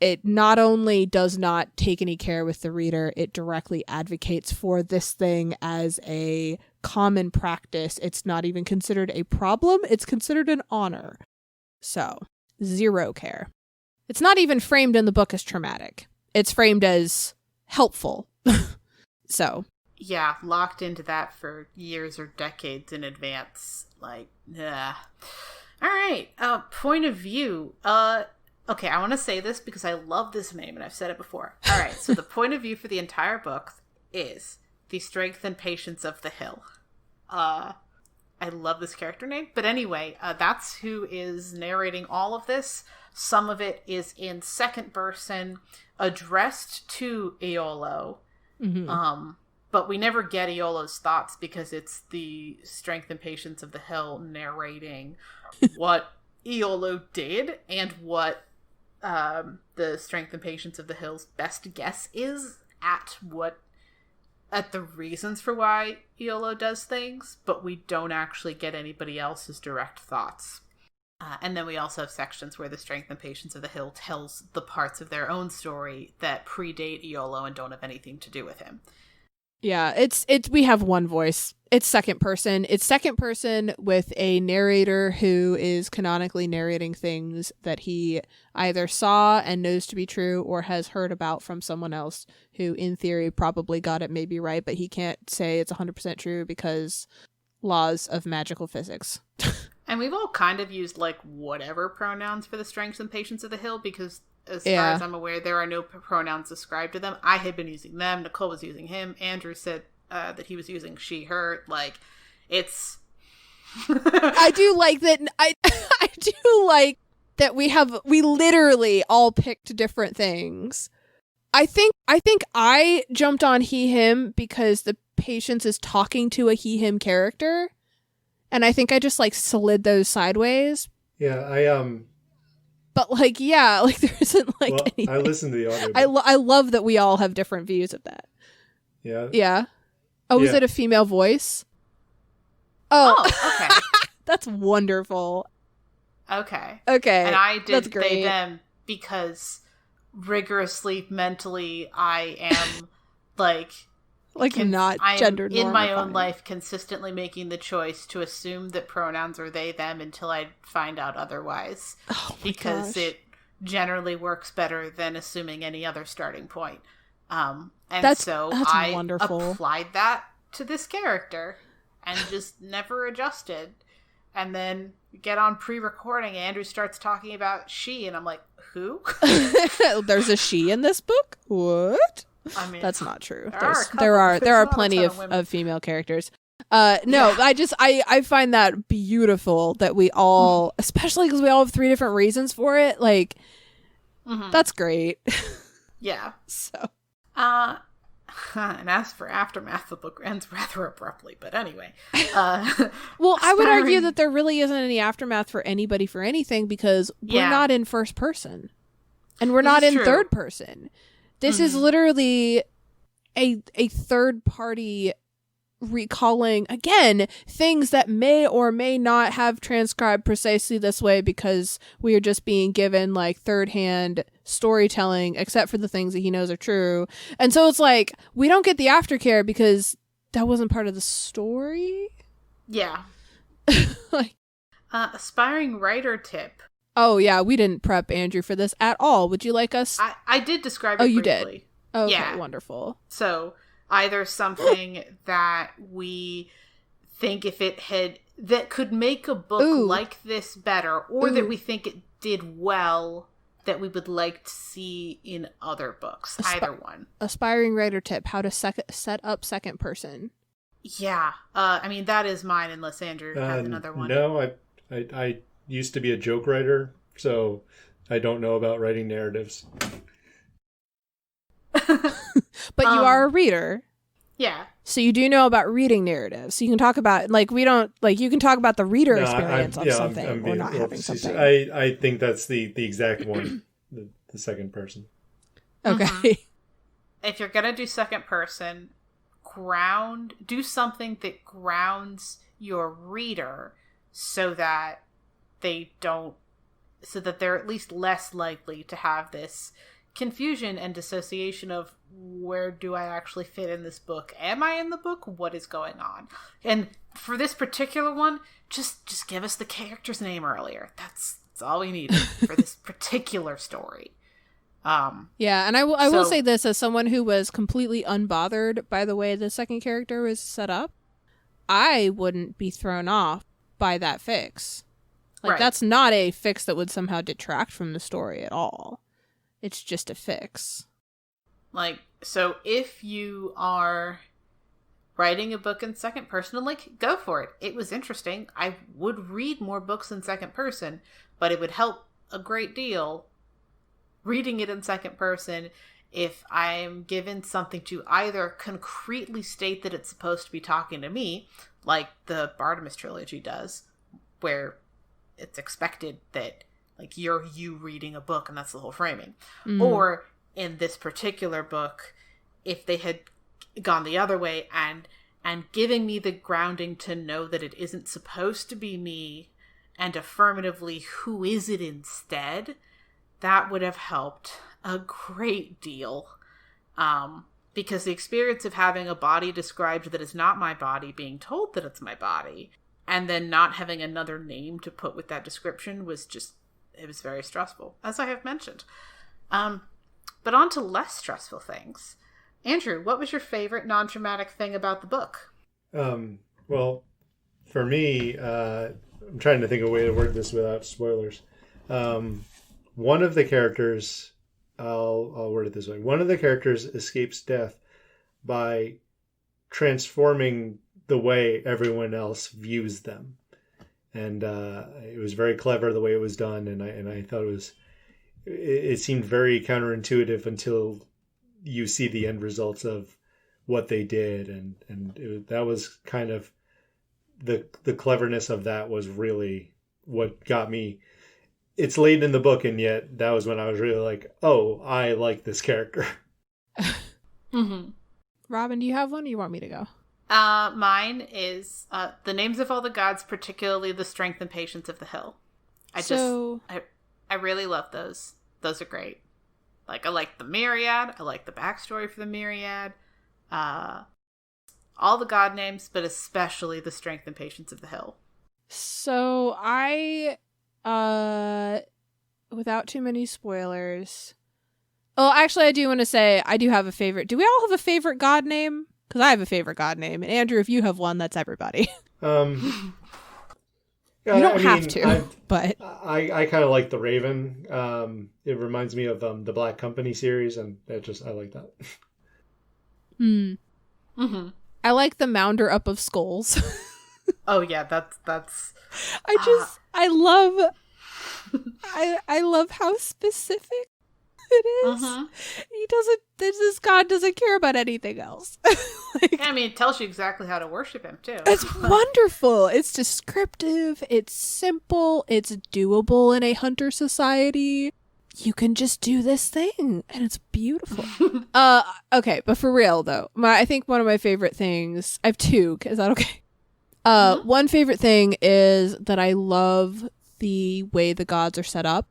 S2: it not only does not take any care with the reader, it directly advocates for this thing as a common practice. It's not even considered a problem. It's considered an honor. So, zero care. It's not even framed in the book as traumatic. It's framed as helpful. So.
S1: Yeah, locked into that for years or decades in advance. Like, yeah. All right. Point of view. Okay, I want to say this because I love this name and I've said it before. All right, so the point of view for the entire book is the strength and patience of the hill. I love this character name. But anyway, that's who is narrating all of this. Some of it is in second person, addressed to Eolo. Mm-hmm. But we never get Eolo's thoughts because it's the strength and patience of the hill narrating what Eolo did and what the strength and patience of the hill's best guess is at the reasons for why Eolo does things, but we don't actually get anybody else's direct thoughts. And then we also have sections where the strength and patience of the hill tells the parts of their own story that predate Eolo and don't have anything to do with him.
S2: Yeah, it's we have one voice. It's second person. It's second person with a narrator who is canonically narrating things that he either saw and knows to be true or has heard about from someone else who, in theory, probably got it maybe right, but he can't say it's 100% true because laws of magical physics.
S1: And we've all kind of used, like, whatever pronouns for the strength and patience of the hill because, as far as I'm aware, there are no pronouns ascribed to them. I had been using them. Nicole was using him. Andrew said that he was using she, her. Like, it's...
S2: I do like that. I do like that we literally all picked different things. I think I jumped on he, him because the patience is talking to a he, him character. And I think I just, like, slid those sideways.
S3: Yeah,
S2: But, like, yeah, like, there isn't, like, anything.
S3: I listened to the audio.
S2: I love that we all have different views of that.
S3: Yeah.
S2: Yeah. Oh, was it a female voice? Oh,
S1: okay.
S2: That's wonderful.
S1: Okay.
S2: And
S1: I did
S2: That's great.
S1: they, them because rigorously, mentally, I am, like...
S2: not gender normifying.
S1: In my own life, consistently making the choice to assume that pronouns are they, them until I find out otherwise.
S2: Oh my
S1: because
S2: gosh.
S1: it generally works better than assuming any other starting point. And
S2: that's
S1: I
S2: wonderful.
S1: applied that to this character and just never adjusted. And then get on pre-recording, Andrew starts talking about she, and I'm like, who?
S2: There's a she in this book? What?
S1: I mean,
S2: that's not true.
S1: There
S2: are plenty of female characters. I find that beautiful that we all, especially because we all have 3 different reasons for it. Like, that's great.
S1: Yeah.
S2: So,
S1: and as for Aftermath, the book ends rather abruptly. But anyway,
S2: well, I would argue that there really isn't any aftermath for anybody for anything because we're not in first person, and we're not in third person. This is literally a third party recalling, again, things that may or may not have transcribed precisely this way because we are just being given, like, third-hand storytelling, except for the things that he knows are true. And so it's like, we don't get the aftercare because that wasn't part of the story?
S1: Yeah.
S2: Like,
S1: aspiring writer tip.
S2: Oh, yeah, we didn't prep Andrew for this at all. Would you like us?
S1: I did describe it briefly.
S2: You did? Okay,
S1: yeah.
S2: Wonderful.
S1: So, either something that we think that could make a book like this better, or that we think it did well that we would like to see in other books. Either one.
S2: Aspiring writer tip: how to set up second person.
S1: Yeah. I mean, that is mine, unless Andrew has another one.
S3: No, I used to be a joke writer, so I don't know about writing narratives.
S2: But you are a reader.
S1: Yeah.
S2: So you do know about reading narratives. So you can talk about, like, we don't, like, you can talk about the reader experience on something or not having something.
S3: I think that's the exact one, the second person.
S2: Okay.
S1: Mm-hmm. If you're going to do second person, do something that grounds your reader so that they're at least less likely to have this confusion and dissociation of, where do I actually fit in this book? Am I in the book? What is going on? And for this particular one, just give us the character's name earlier. That's all we needed for this particular story.
S2: Yeah, and I will say this as someone who was completely unbothered by the way the second character was set up. I wouldn't be thrown off by that fix. Like, right. That's not a fix that would somehow detract from the story at all. It's just a fix.
S1: Like, so if you are writing a book in second person, like, go for it. It was interesting. I would read more books in second person, but it would help a great deal reading it in second person if I'm given something to either concretely state that it's supposed to be talking to me, like the Bartimaeus trilogy does, where it's expected that, like, you're reading a book and that's the whole framing. Mm. Or in this particular book, if they had gone the other way and giving me the grounding to know that it isn't supposed to be me, and affirmatively who is it instead, that would have helped a great deal. Because the experience of having a body described that is not my body, being told that it's my body, and then not having another name to put with that description was it was very stressful, as I have mentioned. But on to less stressful things. Andrew, what was your favorite non-traumatic thing about the book?
S3: Well, for me, I'm trying to think of a way to word this without spoilers. One of the characters, I'll word it this way. One of the characters escapes death by transforming the way everyone else views them. And it was very clever the way it was done, and I thought it seemed very counterintuitive until you see the end results of what they did, and that was kind of the cleverness of that was really what got me. It's late in the book, and yet that was when I was really like, oh, I like this character.
S2: Mm-hmm. Robin, do you have one, or you want me to go?
S1: Mine is the names of all the gods, particularly the strength and patience of the hill. I really love those. Those are great. Like, I like the myriad. I like the backstory for the myriad. All the god names, but especially the strength and patience of the hill.
S2: So I, without too many spoilers. Oh, actually, I do want to say I do have a favorite. Do we all have a favorite god name? Because I have a favorite god name. And Andrew, if you have one, that's everybody.
S3: You
S2: don't have to, but
S3: I kind of like the Raven. It reminds me of the Black Company series, and I like that.
S2: Mm-hmm. I like the Mounder Up of Skulls.
S1: Oh yeah, that's.
S2: I love how specific it is. Uh-huh. This god doesn't care about anything else.
S1: It tells you exactly how to worship him too.
S2: It's wonderful. It's descriptive. It's simple. It's doable in a hunter society. You can just do this thing, and it's beautiful. Okay, but for real though, I think one of my favorite things. I have two. Is that okay? One favorite thing is that I love the way the gods are set up.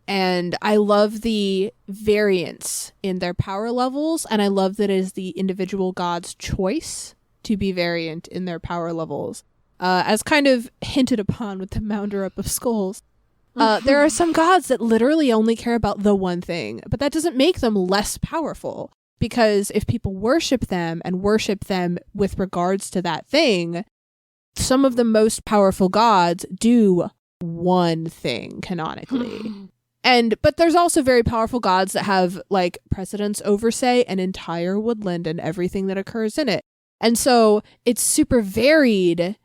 S2: And I love the variance in their power levels, and I love that it is the individual god's choice to be variant in their power levels. As kind of hinted upon with the Mounder Up of Skulls, there are some gods that literally only care about the one thing, but that doesn't make them less powerful, because if people worship them and worship them with regards to that thing, some of the most powerful gods do one thing canonically. But there's also very powerful gods that have like precedence over, say, an entire woodland and everything that occurs in it. And so it's super varied,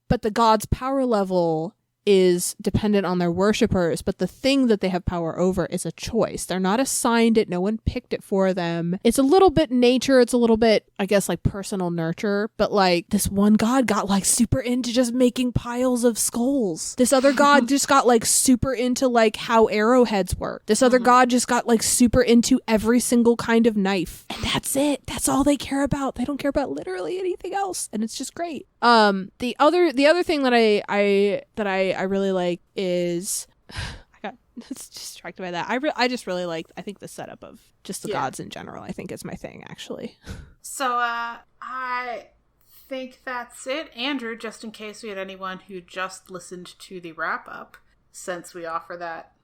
S2: but the god's power level is dependent on their worshippers, but the thing that they have power over is a choice. They're not assigned it. No one picked it for them. It's a little bit nature. It's a little bit, I guess, like personal nurture, but like this one god got like super into just making piles of skulls. This other god just got like super into like how arrowheads work. This other god just got like super into every single kind of knife. And that's it. That's all they care about. They don't care about literally anything else. And it's just great. The other thing that I really like is I got distracted by that. I just really like, I think the setup of just the gods in general, I think is my thing, actually.
S1: So I think that's it. Andrew, just in case we had anyone who just listened to the wrap up, since we offer that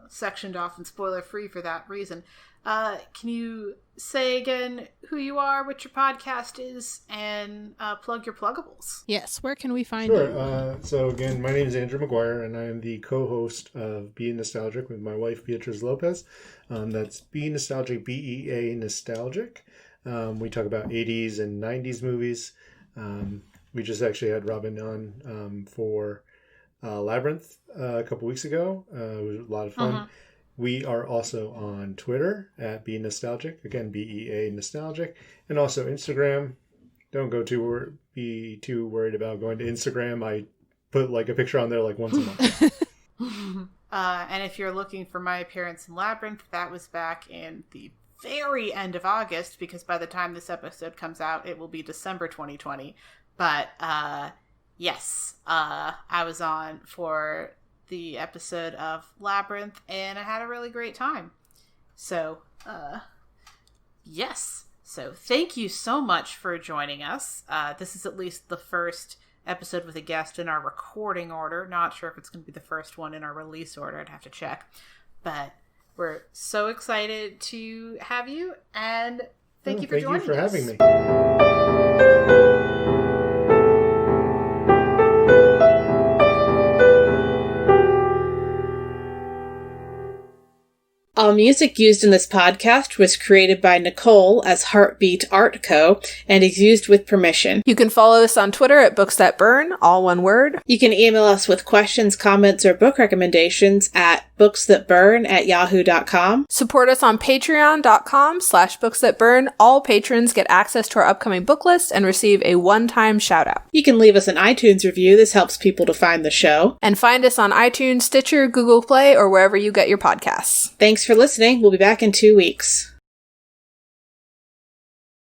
S1: sectioned off and spoiler free for that reason, can you say again who you are, what your podcast is, and plug your pluggables?
S2: Yes, where can we find you?
S3: So again, my name is Andrew McGuire, and I am the co-host of Being Nostalgic with my wife, Beatriz Lopez. That's Be Nostalgic, BEA Nostalgic. We talk about 80s and 90s movies. We just actually had Robin on for Labyrinth a couple weeks ago. It was a lot of fun. We are also on Twitter at Be Nostalgic, again, BEA Nostalgic, and also Instagram. Don't be too worried about going to Instagram. I put like a picture on there like once a month.
S1: And if you're looking for my appearance in Labyrinth, that was back in the very end of August, because by the time this episode comes out, it will be December 2020. But yes, I was on for the episode of Labyrinth, and I had a really great time. So, yes. So, thank you so much for joining us. This is at least the first episode with a guest in our recording order. Not sure if it's going to be the first one in our release order. I'd have to check. But we're so excited to have you, and thank you for joining us.
S3: Thank you for having me.
S1: All music used in this podcast was created by Nicole as HeartBeatArt Co. and is used with permission.
S2: You can follow us on Twitter at Books That Burn, all one word.
S1: You can email us with questions, comments, or book recommendations at booksthatburn@yahoo.com.
S2: Support us on patreon.com/booksthatburn. All patrons get access to our upcoming book list and receive a one-time shout-out.
S1: You can leave us an iTunes review. This helps people to find the show.
S2: And find us on iTunes, Stitcher, Google Play, or wherever you get your podcasts.
S1: Thanks for listening. We'll be back in 2 weeks.